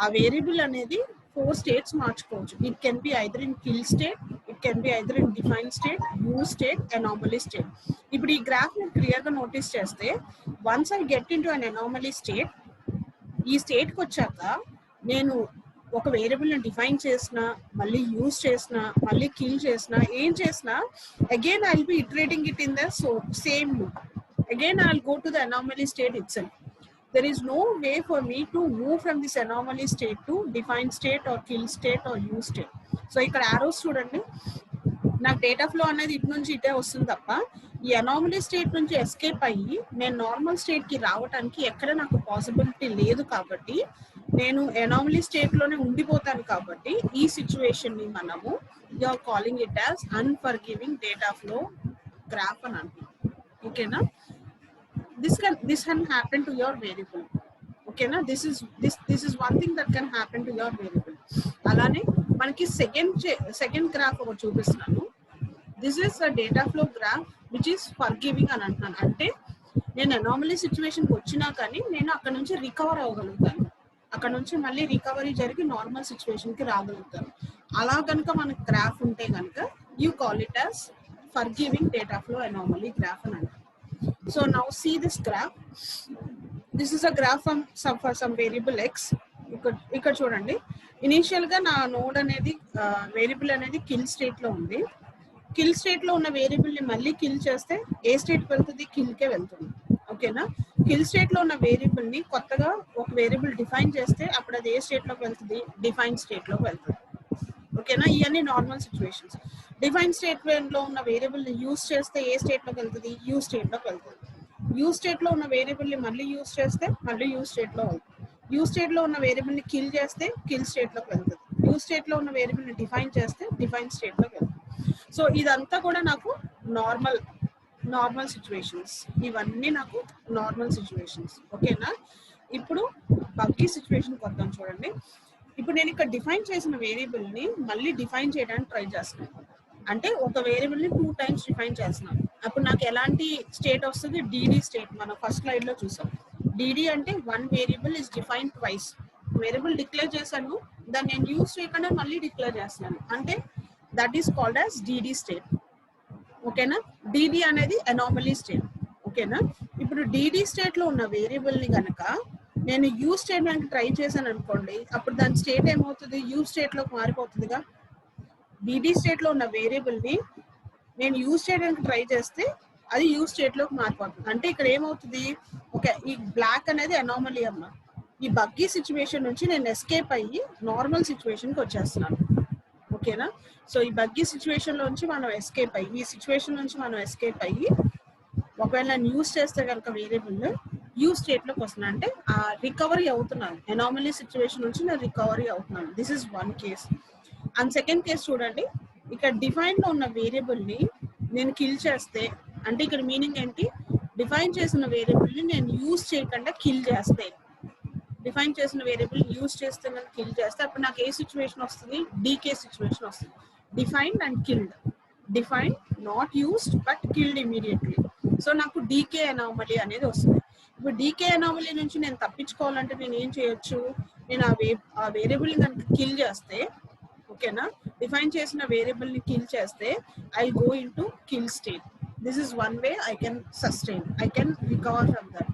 ఆ వేరియబుల్ అనేది 4 స్టేట్స్ మార్చుకోవచ్చు. It can B either in kill state, it can B either in define state, use state, anomaly state. ఇప్పుడు ఈ గ్రాఫ్ నేను క్లియర్ గా నోటీస్ చేస్తే, once I get in to an anomaly state, ఈ state కి వచ్చాక నేను ఒక వేరియబుల్ ని డిఫైన్ చేసిన, మళ్ళీ యూజ్ చేసిన, మళ్ళీ కిల్ చేసిన, ఏం చేసినా again I will be iterating it in the same loop. Again I will go to the anomaly state itself. There is no way for me to move from this anomaly state to define state or kill state or use state. So ఇక్కడ arrows చూడండి, నాకు data flow అనేది ఇటు నుంచి ఇటే వస్తుంది తప్ప ఈ అనామలీ స్టేట్ నుంచి ఎస్కేప్ అయ్యి నేను నార్మల్ స్టేట్ కి రావడానికి ఎక్కడ నాకు పాసిబిలిటీ లేదు. కాబట్టి నేను అనామలీ స్టేట్ లోనే ఉండిపోతాను. కాబట్టి ఈ సిచ్యువేషన్ ని మనము you're calling it as unforgiving data flow graph అని అంటున్నాం. ఓకేనా, this can happen to your variable. Okay na, this is one thing that can happen to your variable. Alane manaki second graph okati chupistunanu. This is a data flow graph which is forgiving అని అంటున్నాను. అంటే నేను anomaly situation కి వచ్చినా కానీ నేను అక్కడ నుంచి రికవర్ అవ్వగలుగుతాను, అక్కడ నుంచి మళ్ళీ రికవరీ జరిగి నార్మల్ సిచ్యువేషన్ కి రాగలుగుతాను. అలా కనుక మనకు గ్రాఫ్ ఉంటే కనుక you call it as forgiving data flow anomaly graph అని అంటారు. So now see this graph. This is a graph for some variable x. ఇక్కడ చూడండి, ఇనీషియల్ గా నా నోడ్ అనేది వేరియబుల్ అనేది కిల్ స్టేట్ లో ఉంది. కిల్ స్టేట్ లో ఉన్న వేరియబుల్ ని మళ్ళీ కిల్ చేస్తే ఏ స్టేట్ కి వెళ్తుంది? కిల్ కే వెళ్తుంది. ఓకేనా? కిల్ స్టేట్ లో ఉన్న వేరియబుల్ ని కొత్తగా ఒక వేరియబుల్ డిఫైన్ చేస్తే అప్పుడు అది ఏ స్టేట్ లోకి వెళ్తుంది? డిఫైన్ స్టేట్ లోకి వెళ్తుంది. ఓకేనా? ఇవన్నీ నార్మల్ సిచ్యువేషన్స్. డిఫైన్ స్టేట్ లో ఉన్న వేరియబుల్ ని యూస్ చేస్తే ఏ స్టేట్ లోకి వెళ్తుంది? యూ స్టేట్ లోకి వెళ్తుంది. యూ స్టేట్ లో ఉన్న వేరియబుల్ ని మళ్ళీ యూస్ చేస్తే మళ్ళీ యూ స్టేట్ లో వెళ్తుంది. యూ స్టేట్ లో ఉన్న వేరియబుల్ ని కిల్ చేస్తే కిల్ స్టేట్ లోకి వెళ్తుంది. యూ స్టేట్ లో ఉన్న వేరియబుల్ ని డిఫైన్ చేస్తే డిఫైన్ స్టేట్ లోకి వెళ్తుంది. సో ఇదంతా కూడా నాకు నార్మల్ సిచ్యువేషన్స్. ఇవన్నీ నాకు నార్మల్ సిచ్యువేషన్స్. ఓకేనా? ఇప్పుడు బగ్గీ సిచ్యువేషన్ కొద్దాం చూడండి. ఇప్పుడు నేను ఇక్కడ డిఫైన్ చేసిన వేరియబుల్ ని మళ్ళీ డిఫైన్ చేయడానికి ట్రై చేస్తున్నాను. అంటే ఒక వేరియబుల్ ని 2 times డిఫైన్ చేస్తున్నాను. అప్పుడు నాకు ఎలాంటి స్టేట్ వస్తుంది? DD state. మనం ఫస్ట్ స్లైడ్ లో చూసాం. డిడి అంటే one variable is define twice. Variable declare చేశాను, దాన్ని నేను యూస్ చేయకుండా మళ్ళీ డిక్లేర్ చేస్తున్నాను, అంటే that is called as DD state. ఓకేనా? డిడి అనేది అనామలీ స్టేట్. ఓకేనా? ఇప్పుడు డిడి స్టేట్ లో ఉన్న వేరియబుల్ ని కనుక నేను యూ స్టేట్మెంట్ ట్రై చేశాను అనుకోండి, అప్పుడు దాని స్టేట్ ఏమవుతుంది? యూ స్టేట్ లోకి మారిపోతుందిగా. డిడి స్టేట్ లో ఉన్న వేరియబుల్ ని నేను యూజ్ చేయడానికి ట్రై చేస్తే అది యూ స్టేట్ లోకి మారిపోతుంది. అంటే ఇక్కడ ఏమవుతుంది? ఓకే, ఈ బ్లాక్ అనేది అనామలీ అమ్మ. ఈ బగ్గీ సిచ్యువేషన్ నుంచి నేను ఎస్కేప్ అయ్యి నార్మల్ సిచ్యువేషన్ కి వచ్చేస్తున్నాను. ఓకేనా? సో ఈ బగ్గీ సిచ్యువేషన్ నుంచి మనం ఎస్కేప్ అయ్యి, ఈ సిచ్యువేషన్ నుంచి మనం ఎస్కేప్ అయ్యి, ఒకవేళ నేను యూజ్ చేస్తే కనుక వేరియబుల్ యూ స్టేట్ లోకి వస్తున్నాను, అంటే రికవరీ అవుతున్నాను. అనామలీ సిచ్యువేషన్ నుంచి నేను రికవరీ అవుతున్నాను. This is one case. And second case చూడండి, ఇక్కడ డిఫైన్ లో ఉన్న వేరియబుల్ ని నేను కిల్ చేస్తే, అంటే ఇక్కడ మీనింగ్ ఏంటి? డిఫైన్ చేసిన వేరియబుల్ ని నేను యూజ్ చేయకుండా కిల్ చేస్తే, డిఫైన్ చేసిన వేరియబుల్ యూజ్ చేస్తే నేను కిల్ చేస్తే అప్పుడు నాకు ఏ సిచ్యువేషన్ వస్తుంది? డీకే సిచ్యువేషన్ వస్తుంది. Defined and killed. Defined, not used but killed immediately. So నాకు డీకే అనామలీ అనేది వస్తుంది. ఇప్పుడు డీకే అనామలీ నుంచి నేను తప్పించుకోవాలంటే నేను ఏం చేయొచ్చు? నేను ఆ వేరియబుల్ ని కనుక కిల్ చేస్తే, ఓకేనా, డిఫైన్ చేసిన వేరియబుల్ ని కిల్ చేస్తే I go in to kill state. This is one way I can sustain, I can recover from that.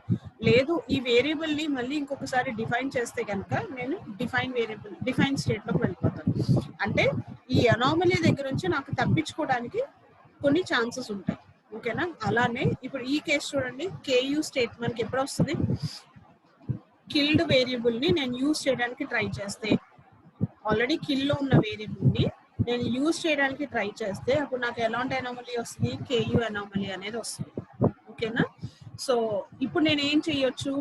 లేదు, ఈ వేరియబుల్ ని మళ్ళీ ఇంకొకసారి డిఫైన్ చేస్తే కనుక నేను డిఫైన్ స్టేట్ లోకి వెళ్ళిపోతాను. అంటే ఈ అనామలీ దగ్గర నుంచి నాకు తప్పించుకోవడానికి కొన్ని ఛాన్సెస్ ఉంటాయి. ఓకేనా? అలానే ఇప్పుడు ఈ కేసు చూడండి, కేయూ స్టేట్ మనకి ఎప్పుడు వస్తుంది? కిల్డ్ వేరియబుల్ ని నేను యూజ్ చేయడానికి ట్రై చేస్తే, ఆల్రెడీ కిల్ లో ఉన్న వేరియబుల్ ని నేను యూజ్ చేయడానికి ట్రై చేస్తే అప్పుడు నాకు ఎలాంటి అనామలీ వస్తుంది? కేయూ అనామలీ అనేది వస్తుంది. ఓకేనా? సో ఇప్పుడు నేను ఏం చేయొచ్చు?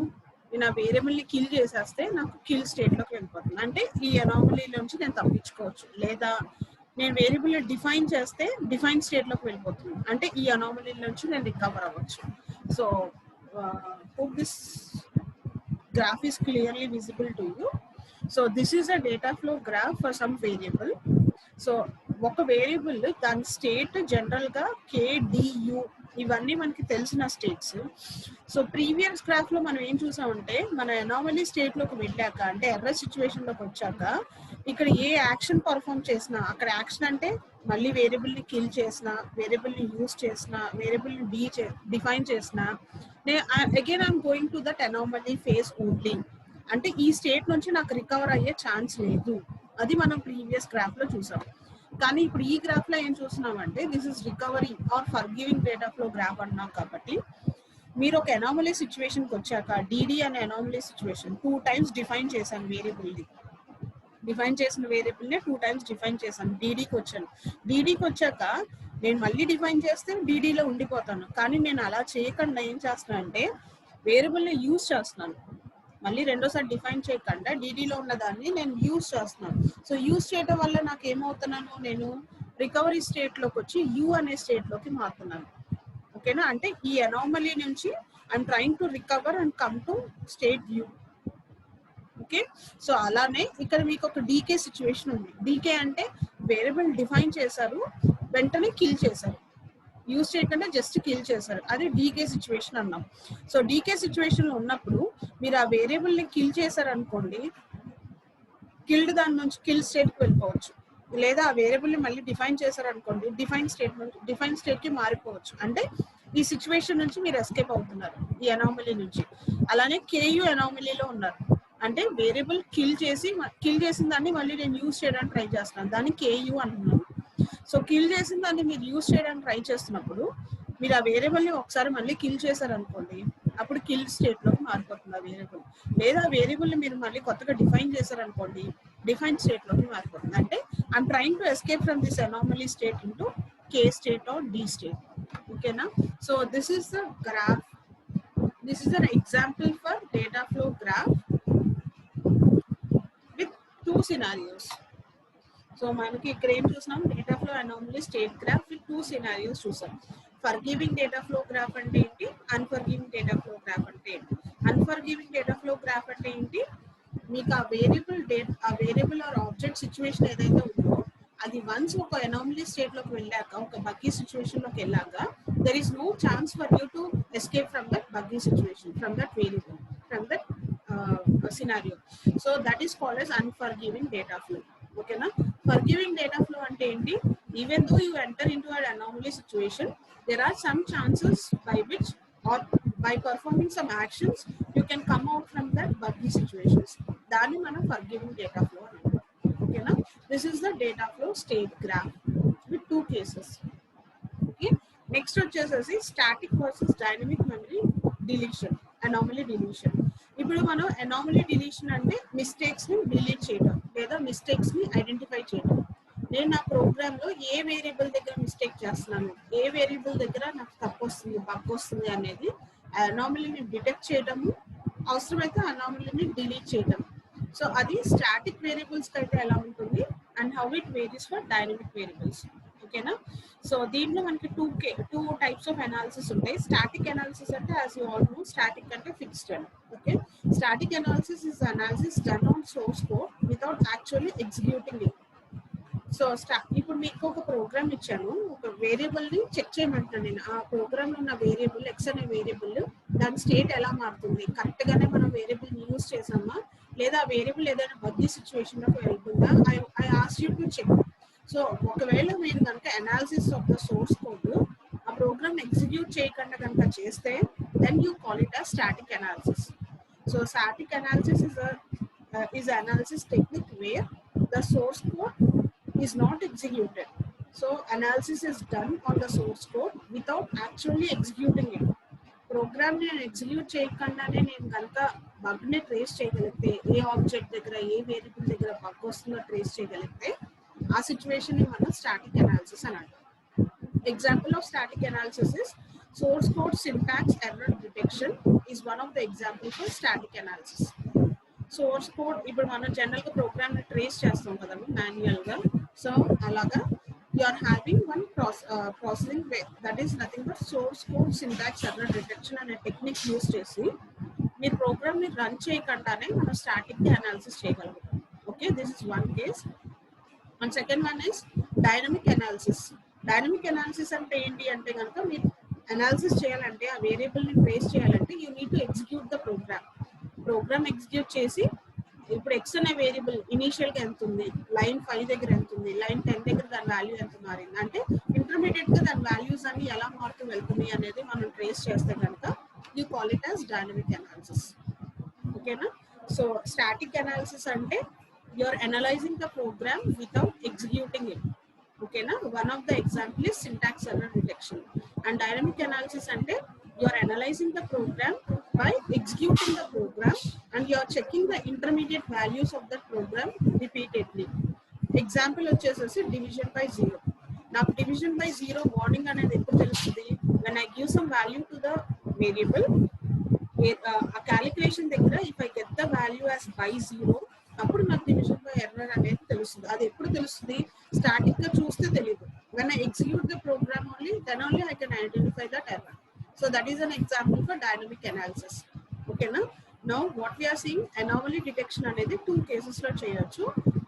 నేను ఆ వేరియబుల్ ని కిల్ చేసేస్తే నాకు కిల్ స్టేట్ లోకి వెళ్ళిపోతుంది, అంటే ఈ అనామలీ నుంచి నేను తప్పించుకోవచ్చు. లేదా నేను వేరియబుల్ ని డిఫైన్ చేస్తే డిఫైన్ స్టేట్ లోకి వెళ్ళిపోతుంది, అంటే ఈ అనామలీ నుంచి నేను రికవర్ అవ్వచ్చు. So hope this graph is clearly visible to you. So this is a data flow graph for some variable. So ఒక వేరియబుల్ దాని స్టేట్ జనరల్ గా KDU, ఇవన్నీ మనకి తెలిసిన స్టేట్స్. సో ప్రీవియస్ గ్రాఫ్ లో మనం ఏం చూసామంటే, మన అనామలీ స్టేట్ లోకి వెళ్ళాక, అంటే ఎర్రర్ సిచ్యువేషన్ లోకి వచ్చాక ఇక్కడ ఏ యాక్షన్ పర్ఫామ్ చేసినా, అక్కడ యాక్షన్ అంటే మళ్ళీ వేరియబుల్ ని కిల్ చేసిన, వేరియబుల్ ని యూజ్ చేసిన, వేరియబుల్ ని డిఫైన్ చేసిన, again I'm going to that anomaly phase only. అంటే ఈ స్టేట్ నుంచి నాకు రికవర్ అయ్యే ఛాన్స్ లేదు. అది మనం ప్రీవియస్ గ్రాఫ్ లో చూసాం. కానీ ఇప్పుడు ఈ గ్రాఫ్ లో ఏం చూస్తున్నామంటే, this is recovery or forgiving data flow graph అన్నాం. కాబట్టి మీరు ఒక అనామలీ సిచ్యువేషన్ కి వచ్చాక, డిడి అనే అనామలీ సిచ్యువేషన్ 2 times డిఫైన్ చేశాను వేరియబుల్ ని, డిఫైన్ చేసిన వేరియబుల్ ని 2 times డిఫైన్ చేశాను, డీడీకి వచ్చాను. డీడీకి వచ్చాక నేను మళ్ళీ డిఫైన్ చేస్తే డీడీలో ఉండిపోతాను. కానీ నేను అలా చేయకుండా ఏం చేస్తున్నాను అంటే, వేరియబుల్ ని యూజ్ చేస్తున్నాను. మళ్ళీ రెండోసారి డిఫైన్ చేయకుండా డీడీలో ఉన్న దాన్ని నేను యూజ్ చేస్తున్నాను. సో యూజ్ చేయడం వల్ల నాకు ఏమవుతున్నాను? నేను రికవరీ స్టేట్ లోకి వచ్చి యూ అనే స్టేట్ లోకి మారుతున్నాను. ఓకేనా? అంటే ఈ అనామలీ నుంచి I'm trying to recover and come to state you. Okay, so అలానే ఇక్కడ మీకు ఒక డీకే సిచ్యువేషన్ ఉంది. డీకే అంటే వేరియబుల్ డిఫైన్ చేశారు, వెంటనే కిల్ చేశారు, యూజ్ చేయకుండా జస్ట్ కిల్ చేశారు, అది డీకే సిచ్యువేషన్ అన్నాం. సో డీకే సిచ్యువేషన్ లో ఉన్నప్పుడు మీరు ఆ వేరియబుల్ ని కిల్ చేశారు అనుకోండి, కిల్డ్ దాని నుంచి కిల్ స్టేట్ కి వెళ్ళిపోవచ్చు. లేదా ఆ వేరియబుల్ ని మళ్ళీ డిఫైన్ చేశారు అనుకోండి, డిఫైన్ స్టేట్ కి మారిపోవచ్చు. అంటే ఈ సిచ్యువేషన్ నుంచి మీరు ఎస్కేప్ అవుతున్నారు, ఈ అనామలీ నుంచి. అలానే కేయూ అనామలీలో ఉన్నారు, అంటే వేరియబుల్ కిల్ చేసిన దాన్ని మళ్ళీ నేను యూజ్ చేయడానికి ట్రై చేస్తున్నాను, దాన్ని కేయూ అంటున్నాను. సో కిల్ చేసిన దాన్ని మీరు యూజ్ చేయడానికి ట్రై చేస్తున్నప్పుడు మీరు ఆ వేరియబుల్ని ఒకసారి మళ్ళీ కిల్ చేశారనుకోండి, అప్పుడు కిల్ స్టేట్లోకి మారిపోతుంది ఆ వేరియబుల్. లేదా వేరియబుల్ని మీరు మళ్ళీ కొత్తగా డిఫైన్ చేశారనుకోండి, డిఫైన్ స్టేట్లోకి మారిపోతుంది. అంటే I'm trying to escape from this anomaly state into K state or D state. ఓకేనా? So this is the graph. This is an example for data flow graph with two scenarios. So మనకి ఇక్కడ ఏం చూసాం, data flow anomaly state graph with two scenarios చూసాం. Forgiving data flow graph అంటే ఏంటి, unforgiving data flow graph అంటే ఏంటి. Unforgiving data flow graph అంటే ఏంటి, మీకు ఆ వేరియబుల్ ఆర్ ఆబ్జెక్ట్ సిచ్యువేషన్ ఏదైతే ఉందో అది వన్స్ ఒక అనామలీ స్టేట్ లోకి వెళ్ళాక, ఒక బగ్గీ సిచ్యువేషన్ లోకి వెళ్ళాక, there is no chance for you to escape from that buggy situation, from that variable, from that scenario. So that is called as unforgiving data flow. Okay na? Forgiving data flow ante enti, even though you enter into an anomaly situation, there are some chances by which, or by performing some actions, you can come out from that buggy situations. Dani mana forgiving data flow antaru. Okay na? This is the data flow state graph with two cases. Okay, next వచ్చేసి static versus dynamic memory deletion, anomaly deletion. ఇప్పుడు మనం anomaly deletion అంటే mistakes ని delete చేయడం లేదా mistakes ని identify చేయడం. నేను నా ప్రోగ్రామ్ లో ఏ వేరియబుల్ దగ్గర మిస్టేక్ చేస్తున్నాను, ఏ వేరియబుల్ దగ్గర నాకు తప్పు వస్తుంది, బగ్ వస్తుంది అనేది అనామలీని డిటెక్ట్ చేయడము, అవసరమైతే అనామలీని డిలీట్ చేయడం. సో అది స్టాటిక్ వేరియబుల్స్ కి అయితే ఎలా ఉంటుంది and how it varies for dynamic variables. ఓకేనా? సో దీంట్లో మనకి టూ టైప్స్ ఆఫ్ అనాలిసిస్ ఉంటాయి. స్టాటిక్ అనాలిసిస్ అంటే as you all know, static అంటే ఫిక్స్డ్ అని. Okay, static analysis is analysis done on source code without actually executing it. So ఇప్పుడు మీకు ఒక ప్రోగ్రామ్ ఇచ్చాను, ఒక వేరియబుల్ ని చెక్ చేయమంటాను నేను. ఆ ప్రోగ్రామ్ లో ఉన్న వేరియబుల్ ఎక్స్ అనే వేరియబుల్, దాని స్టేట్ ఎలా మారుతుంది, కరెక్ట్ గానే మనం వేరియబుల్ యూజ్ చేసామా, లేదా ఆ వేరియబుల్ ఏదైనా బగ్గీ సిచ్యువేషన్ లోకి వెళ్తుందా, I ask you to check. So ఒకవేళ మీరు కనుక analysis of the source code ఆ ప్రోగ్రామ్ ఎగ్జిక్యూట్ చేయకుండా కనుక చేస్తే, then you call it as static analysis. So static analysis is analysis technique where the source code is not executed. So analysis is done on the source code without actually executing it. Program నేను execute చేయకుండానే నేను కనుక bug ని trace చేయగలిగితే, ఏ object దగ్గర ఏ variable దగ్గర bug వస్తుందో trace చేయగలిగితే, ఆ సిచ్యువేషన్ ని మనం స్టాటిక్ అనాలిసిస్ అని అంటాం. Example of static analysis is source code syntax error detection is one of the example for static analysis. Source code ఇప్పుడు మనం జనరల్ గా ప్రోగ్రామ్ ని ట్రేస్ చేస్తాం కదా మాన్యువల్ గా. సో అలాగా you are having one processing way, that is nothing but source code syntax error detection అనే technique use చేసి మీరు ప్రోగ్రామ్ ని రన్ చేయకుండానే మనం స్టాటిక్ అనాలిసిస్ చేయగలుగుతాం. Okay, this is one case. And second one is dynamic analysis. Dynamic analysis అంటే ఏంటి అంటే కనుక, మీరు అనాలిసిస్ చేయాలంటే, ఆ వేరియబుల్ ని ట్రేస్ చేయాలంటే, you need to execute the program execute చేసి, ఇప్పుడు ఎక్స్ అనే వేరియబుల్ ఇనీషియల్ గా ఎంత ఉంది, లైన్ 5 దగ్గర ఎంత ఉంది, లైన్ 10 దగ్గర దాని వాల్యూ ఎంత మారింది, అంటే ఇంటర్మీడియట్ గా దాని వాల్యూస్ అన్ని ఎలా మారుతూ వెళ్తున్నాయి అనేది మనం ట్రేస్ చేస్తే కనుక you call it as dynamic analysis. ఓకేనా? సో స్టాటిక్ అనాలిసిస్ అంటే you're analyzing the program without executing it. Okay na? One of the example is syntax error detection. And dynamic analysis ante you're analyzing the program by executing the program and you're checking the intermediate values of that program repeatedly. Example vachesasi division by 0. Now division by 0 warning anedi eppudu telustadi, when I give some value to the variable, a calculation దగ్గర if I get the value as by 0, అప్పుడు నాకు division by error అనేది తెలుస్తుంది. అది ఎప్పుడు తెలుస్తుంది? Static గా చూస్తే తెలియదు. when I execute the program only, then only I can identify that error. So that is an example for dynamic analysis. Okay na? Now what we are seeing, anomaly detection అనేది 2 cases లో చేయొచ్చు.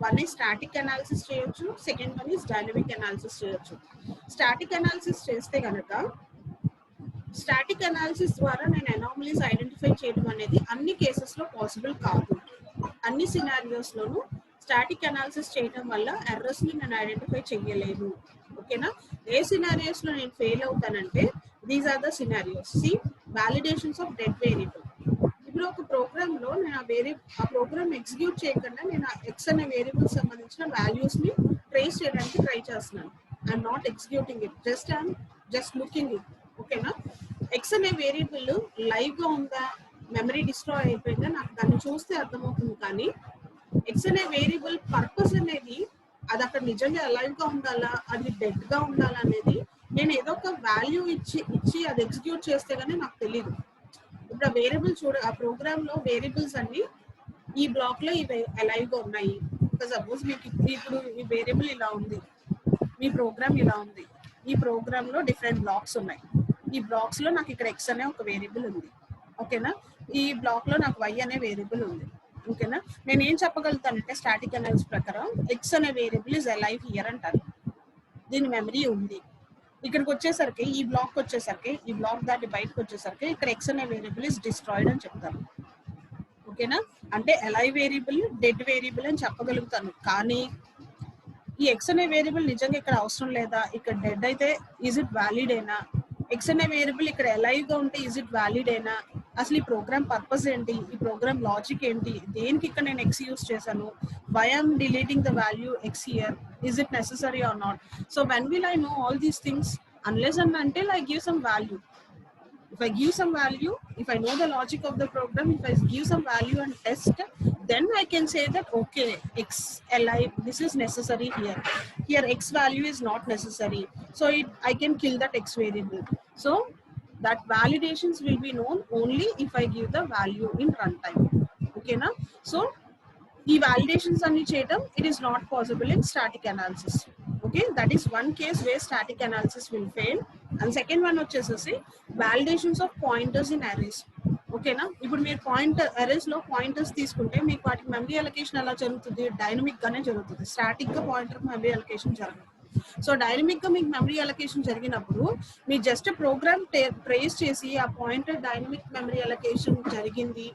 One is static analysis చేయొచ్చు, second one is dynamic analysis చేయొచ్చు. Static analysis చేస్తే కనుక, static analysis ద్వారా నేను anomalies identify చేయడం అనేది అన్ని కేసెస్ లో పాసిబుల్ కాదు. అన్ని సినారియోస్ లోనూ స్టాటిక్ అనాలిసిస్ చేయడం వల్ల ఎర్రర్స్ ని నేను ఐడెంటిఫై చేయలేను. ఓకేనా? ఏ సినారియోస్ లో నేను ఫెయిల్ అవుతానంటే, these are the scenarios. See, validations of dead variable. ఇప్పుడు ఒక ప్రోగ్రామ్ లో నేను ఆ ప్రోగ్రామ్ ఎగ్జిక్యూట్ చేయకుండా నేను ఎక్స్ అనే వేరియబుల్ సంబంధించిన వాల్యూస్ ని ట్రేస్ చేయడానికి ట్రై చేస్తున్నాను. I'm not executing it, just looking it. ఓకేనా? ఎక్స్ అనే వేరియబుల్ లైవ్ గా ఉందా, మెమరీ డిస్ట్రాయ్ అయిపోయిందా, నాకు దాన్ని చూస్తే అర్థమవుతుంది. కానీ ఎక్స్ అనే వేరియబుల్ పర్పస్ అనేది అది అక్కడ నిజంగా అలైవ్ గా ఉండాలా, అది డెడ్ గా ఉండాలా అనేది నేను ఏదో ఒక వాల్యూ ఇచ్చి అది ఎగ్జిక్యూట్ చేస్తే గానీ నాకు తెలియదు. ఇప్పుడు ఆ వేరియబుల్ ఆ ప్రోగ్రామ్ లో వేరియబుల్స్ అన్ని ఈ బ్లాక్ లో ఇవి అలైవ్ గా ఉన్నాయి. సపోజ్ మీకు ఇప్పుడు ఈ వేరియబుల్ ఇలా ఉంది, మీ ప్రోగ్రామ్ ఇలా ఉంది, ఈ ప్రోగ్రామ్ లో డిఫరెంట్ బ్లాక్స్ ఉన్నాయి. ఈ బ్లాక్స్ లో నాకు ఇక్కడ ఎక్స్ అనే ఒక వేరియబుల్ ఉంది. ఓకేనా? ఈ బ్లాక్ లో నాకు వై అనే వేరియబుల్ ఉంది. ఓకేనా? నేను ఏం చెప్పగలుగుతానంటే స్టాటిక్ అనాలిసిస్ ప్రకారం ఎక్స్ అనే వేరియబుల్ ఇస్ అలైవ్ హియర్ అంటారు. దీని మెమరీ ఉంది. ఇక్కడికి వచ్చేసరికి ఈ బ్లాక్ వచ్చేసరికి ఈ బ్లాక్ దాటి బయటకు వచ్చేసరికి ఇక్కడ ఎక్స్ అనే వేరియబుల్ ఇస్ డిస్ట్రాయిడ్ అని చెప్తాను. ఓకేనా? అంటే అలైవ్ వేరియబుల్, డెడ్ వేరియబుల్ అని చెప్పగలుగుతాను. కానీ ఈ ఎక్స్ అనే వేరియబుల్ నిజంగా ఇక్కడ అవసరం లేదా, ఇక్కడ డెడ్ అయితే ఈజ్ ఇట్ వ్యాలిడ్ అయినా, ఎక్స్ అనే వేరియబుల్ ఇక్కడ అలైవ్ గా ఉంటే ఈజ్ ఇట్ వ్యాలిడ్ అయినా, అసలు ఈ ప్రోగ్రామ్ పర్పస్ ఏంటి, ఈ ప్రోగ్రామ్ లాజిక్ ఏంటి, దేనికి ఇక్కడ నేను ఎక్స్ యూస్ చేశాను, why I'm deleting the value X here, is it necessary or not? So when will I know all these things? Unless and until I give some value. If I give some value, if I know the logic of the program, if I give some value and test, then I can say that okay, x alive, this is necessary here. Here x value is not necessary, so I can kill that x variable. So that validations will be known only if I give the value in runtime. Okay na? So ఈ validations అన్ని చేయడం it is not possible in static analysis. Okay, that is one case where static analysis will fail. And second one వచ్చేసేసి validations of pointers in arrays. ఓకేనా? ఇప్పుడు మీరు arrays లో pointers తీసుకుంటే మీకు వాటికి మెమరీ అలొకేషన్ ఎలా జరుగుతుంది? డైనమిక్ గానే జరుగుతుంది. స్టాటిక్ గా పాయింటర్ మెమరీ అలొకేషన్ జరగదు. సో డైనమిక్ గా మీకు మెమరీ అలొకేషన్ జరిగినప్పుడు మీరు జస్ట్ ప్రోగ్రామ్ ట్రేస్ చేసి ఆ పాయింటర్ డైనమిక్ మెమరీ అలొకేషన్ జరిగింది,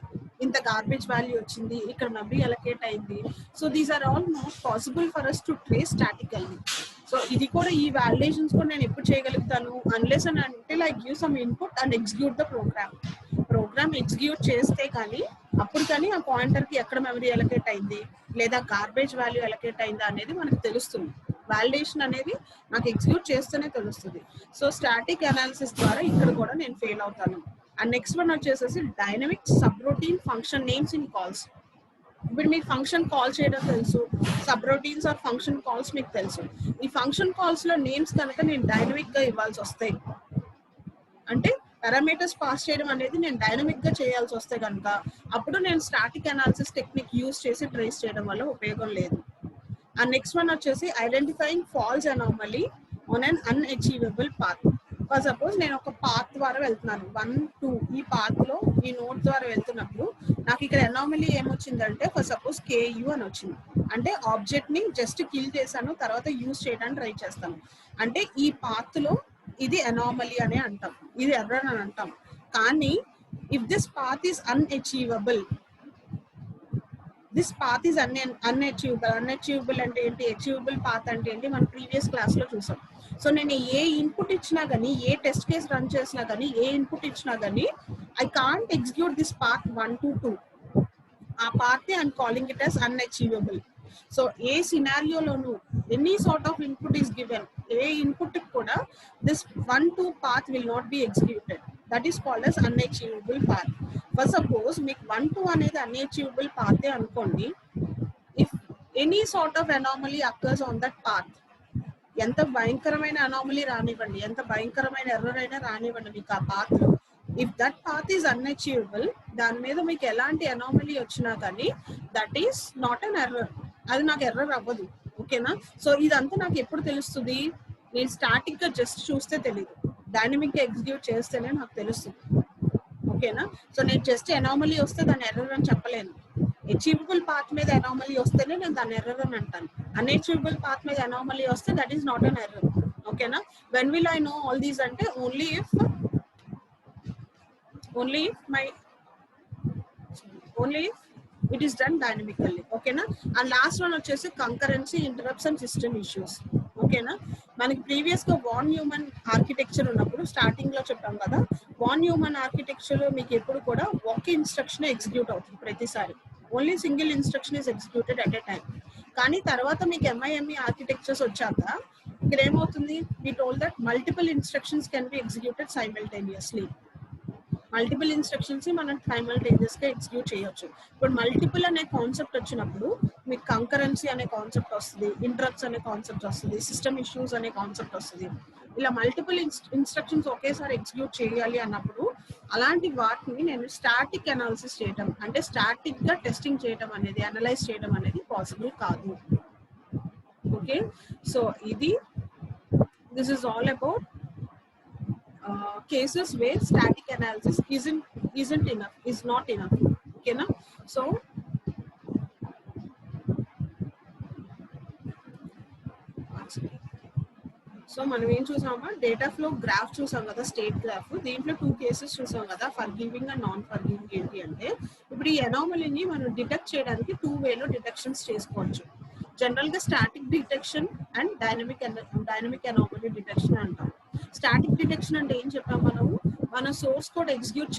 ఇంత గార్బేజ్ వాల్యూ వచ్చింది, ఇక్కడ మెమరీ అలొకేట్ అయింది. So these are all not possible for us to trace statically. So ఇది కూడా ఈ వాలిడేషన్స్ కూడా నేను ఎప్పుడు చేయగలుగుతాను? Unless and until I give some input and execute the program execute చేస్తే కానీ అప్పుడు కానీ ఆ పాయింటర్ కి ఎక్కడ మెమరీ అలొకేట్ అయింది లేదా గార్బేజ్ వాల్యూ అలొకేట్ అయిందా అనేది మనకు తెలుస్తుంది. వాలిడేషన్ అనేది నాకు ఎగ్జిక్యూట్ చేస్తేనే తెలుస్తుంది. సో స్టాటిక్ అనాలిసిస్ ద్వారా ఇక్కడ కూడా నేను ఫెయిల్ అవుతాను. అండ్ నెక్స్ట్ వన్ వచ్చేసేసి dynamic subroutine function names in calls. ఇప్పుడు మీకు ఫంక్షన్ కాల్ చేయడం తెలుసు, subroutines or function calls మీకు తెలుసు. ఈ ఫంక్షన్ కాల్స్ లో నేమ్స్ కనుక నేను డైనమిక్ గా ఇవ్వాల్సి వస్తాయి, అంటే పారామీటర్స్ పాస్ చేయడం అనేది నేను డైనమిక్ గా చేయాల్సి వస్తే కనుక అప్పుడు నేను స్టాటిక్ అనాలిసిస్ టెక్నిక్ యూస్ చేసి ట్రేస్ చేయడం వల్ల ఉపయోగం లేదు. అండ్ నెక్స్ట్ వన్ వచ్చేసి identifying false anomaly on an unachievable path. For suppose నేను ఒక పాత్ ద్వారా వెళ్తున్నాను, 1, 2 ఈ పాత్ లో ఈ నోడ్ ద్వారా వెళ్తున్నప్పుడు నాకు ఇక్కడ అనామలీ ఏమొచ్చిందంటే ఫర్ సపోజ్ KU అని వచ్చింది. అంటే ఆబ్జెక్ట్ ని జస్ట్ కిల్ చేశాను, తర్వాత యూజ్ చేయడానికి ట్రై చేస్తాను. అంటే ఈ పాత్ లో ఇది అనామలీ అని అంటాం, ఇది ఎర్రర్ అని అంటాం. కానీ if this path is అన్అచీవబుల్, this path is అన్అచీవబుల్ అంటే ఏంటి, అచీవబుల్ పాత్ అంటే ఏంటి మనం ప్రీవియస్ క్లాస్ లో చూసాం. సో నేను ఏ ఇన్పుట్ ఇచ్చినా కానీ, ఏ టెస్ట్ కేస్ రన్ చేసినా కానీ, ఏ ఇన్పుట్ ఇచ్చినా కానీ I can't execute this path 1 to 2. ఆ పాత్ ని I'm calling it as unachievable. So ఏ సినారియోలోను any sort of input is given, ఏ ఇన్పుట్ కూడా this 1, 2 path will not be executed. That is called as unachievable path. For suppose మీకు 1, 2 అనేది unachievable path అనుకోండి. If any sort of anomaly occurs on that path, ఎంత భయంకరమైన anomaly రానివ్వండి, ఎంత భయంకరమైన ఎర్రర్ అయినా రానివ్వండి మీకు ఆ పాత్ లో, ఇఫ్ దట్ పాత్ ఈస్ అన్అచీవబుల్, దాని మీద మీకు ఎలాంటి అనామలీ వచ్చినా కానీ that is not an error, అది నాకు ఎర్రర్ అవ్వదు. ఓకేనా? సో ఇదంతా నాకు ఎప్పుడు తెలుస్తుంది? నేను స్టాటిక్ గా జస్ట్ చూస్తే తెలియదు, డైనమిక్ గా ఎగ్జిక్యూట్ చేస్తేనే నాకు తెలుస్తుంది. ఓకేనా? సో నేను జస్ట్ అనామలీ వస్తే దాన్ని ఎర్రర్ అని చెప్పలేను. అచీవబుల్ పాత్ మీద అనామలీ వస్తేనే నేను దాన్ని ఎర్రర్ అని అంటాను. అన్అచీవబుల్ పాత్ మీద అనామలీ వస్తే that is not an error. ఓకేనా? When will I know all these అంటే only if it is done dynamically. Okay na? And last one వచ్చేసి concurrency, interrupts and system issues. Okay. ఓకేనా. మనకి previous గా van Neumann architecture ఉన్నప్పుడు starting లో చెప్పాం కదా, వాన్ న్యూమన్ ఆర్కిటెక్చర్ లో మీకు ఎప్పుడు కూడా ఒక ఇన్స్ట్రక్షన్ ఎగ్జిక్యూట్ అవుతుంది ప్రతిసారి, only single instruction is executed at a time. కానీ తర్వాత మీకు ఎంఐఎంఈ ఆర్కిటెక్చర్స్ వచ్చాక ఇక్కడ ఏమవుతుంది, we told that multiple instructions can be executed simultaneously. Multiple instructions మనం సైమల్టేనియస్ గా ఎగ్జిక్యూట్ చేయొచ్చు. ఇప్పుడు మల్టిపుల్ అనే కాన్సెప్ట్ వచ్చినప్పుడు మీకు కంకరెన్సీ అనే కాన్సెప్ట్ వస్తుంది, ఇంటరప్ట్స్ అనే కాన్సెప్ట్ వస్తుంది, సిస్టమ్ ఇష్యూస్ అనే కాన్సెప్ట్ వస్తుంది. ఇలా మల్టిపుల్ ఇన్స్ట్రక్షన్స్ ఒకేసారి ఎగ్జిక్యూట్ చేయాలి అన్నప్పుడు అలాంటి వాటిని నేను స్టాటిక్ అనాలిసిస్ చేయడం, అంటే స్టాటిక్ గా టెస్టింగ్ చేయడం అనేది, అనలైజ్ చేయడం అనేది పాసిబుల్ కాదు. ఓకే, సో ఇది this is all about cases where static analysis isn't enough, is not enough. Okay na. So మనం ఏం చూసామా, డేటా ఫ్లో గ్రాఫ్ చూసాం కదా, స్టేట్ గ్రాఫ్. దీంట్లో 2 కేసెస్ చూసాం కదా, for giving and non for giving. ఏంటి అంటే ఇప్పుడు ఈ అనామలీని మనం డిటెక్ట్ చేయడానికి 2 వేలో డిటెక్షన్స్ చేసుకోవచ్చు. జనరల్ గా static detection and dynamic anomaly detection అంటాం. స్టాటిక్ డిటెక్షన్ అంటే ఏం చెప్పాం మనము, మన సోర్స్ కోడ్ ఎగ్జిక్యూట్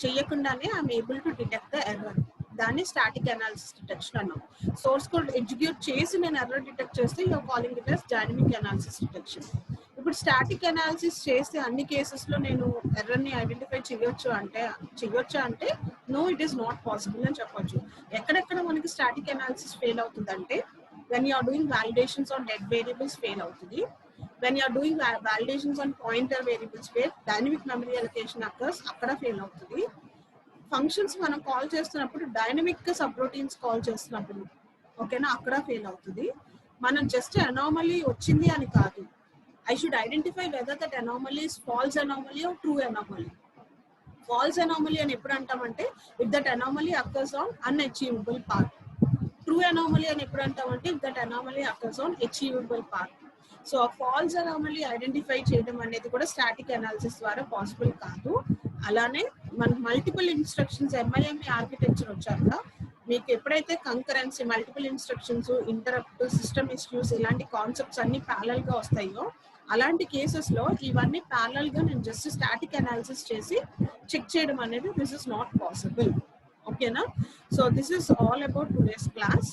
చేయకుండానే I am able to detect the error, దాన్ని స్టాటిక్ అనాలిసిస్ డిటెక్షన్ అన్నాం. సోర్స్ కోడ్ ఎగ్జిక్యూట్ చేసి నేను ఎర్రర్ డిటెక్ట్ చేస్తే you're calling it as dynamic analysis detection. ఇప్పుడు స్టాటిక్ అనాలిసిస్ చేస్తే అన్ని కేసెస్ లో నేను ఎర్రర్ ని ఐడెంటిఫై చేయొచ్చా అంటే no, it is not possible అని చెప్పొచ్చు. ఎక్కడెక్కడ మనకి స్టాటిక్ అనాలిసిస్ ఫెయిల్ అవుతుందంటే, when you are doing validations on dead variables fail అవుతుంది, when you are doing validations on pointer variables where dynamic memory allocation occurs అక్కడ fail అవుతుంది. Functions మనం call చేస్తున్నప్పుడు డైనమిక్ గా సబ్ రొటీన్స్ కాల్ చేస్తున్నప్పుడు ఓకేనా, అక్కడ ఫెయిల్ అవుతుంది. మనం జస్ట్ అనామలీ వచ్చింది అని కాదు, I should identify whether that anomaly is false anomaly or true anomaly. False anomaly అని ఎప్పుడు అంటామంటే if that anomaly occurs on unachievable path. True anomaly అని ఎప్పుడు అంటామంటే if that anomaly occurs on achievable path. So ఆ falls anomaly identify చేయడం అనేది కూడా static analysis ద్వారా possible కాదు. అలానే మనకి మల్టిపుల్ ఇన్స్ట్రక్షన్స్ ఎంఐఎంఈ ఆర్కిటెక్చర్ వచ్చాక మీకు ఎప్పుడైతే concurrency, multiple instructions, interrupt, system issues ఇలాంటి కాన్సెప్ట్స్ అన్ని ప్యారల్ గా వస్తాయో అలాంటి కేసెస్ లో ఇవన్నీ ప్యారల్ గా నేను జస్ట్ స్టాటిక్ అనాలిసిస్ చేసి చెక్ చేయడం అనేది దిస్ ఇస్ నాట్ పాసిబుల్. ఓకేనా. So this is all about today's class.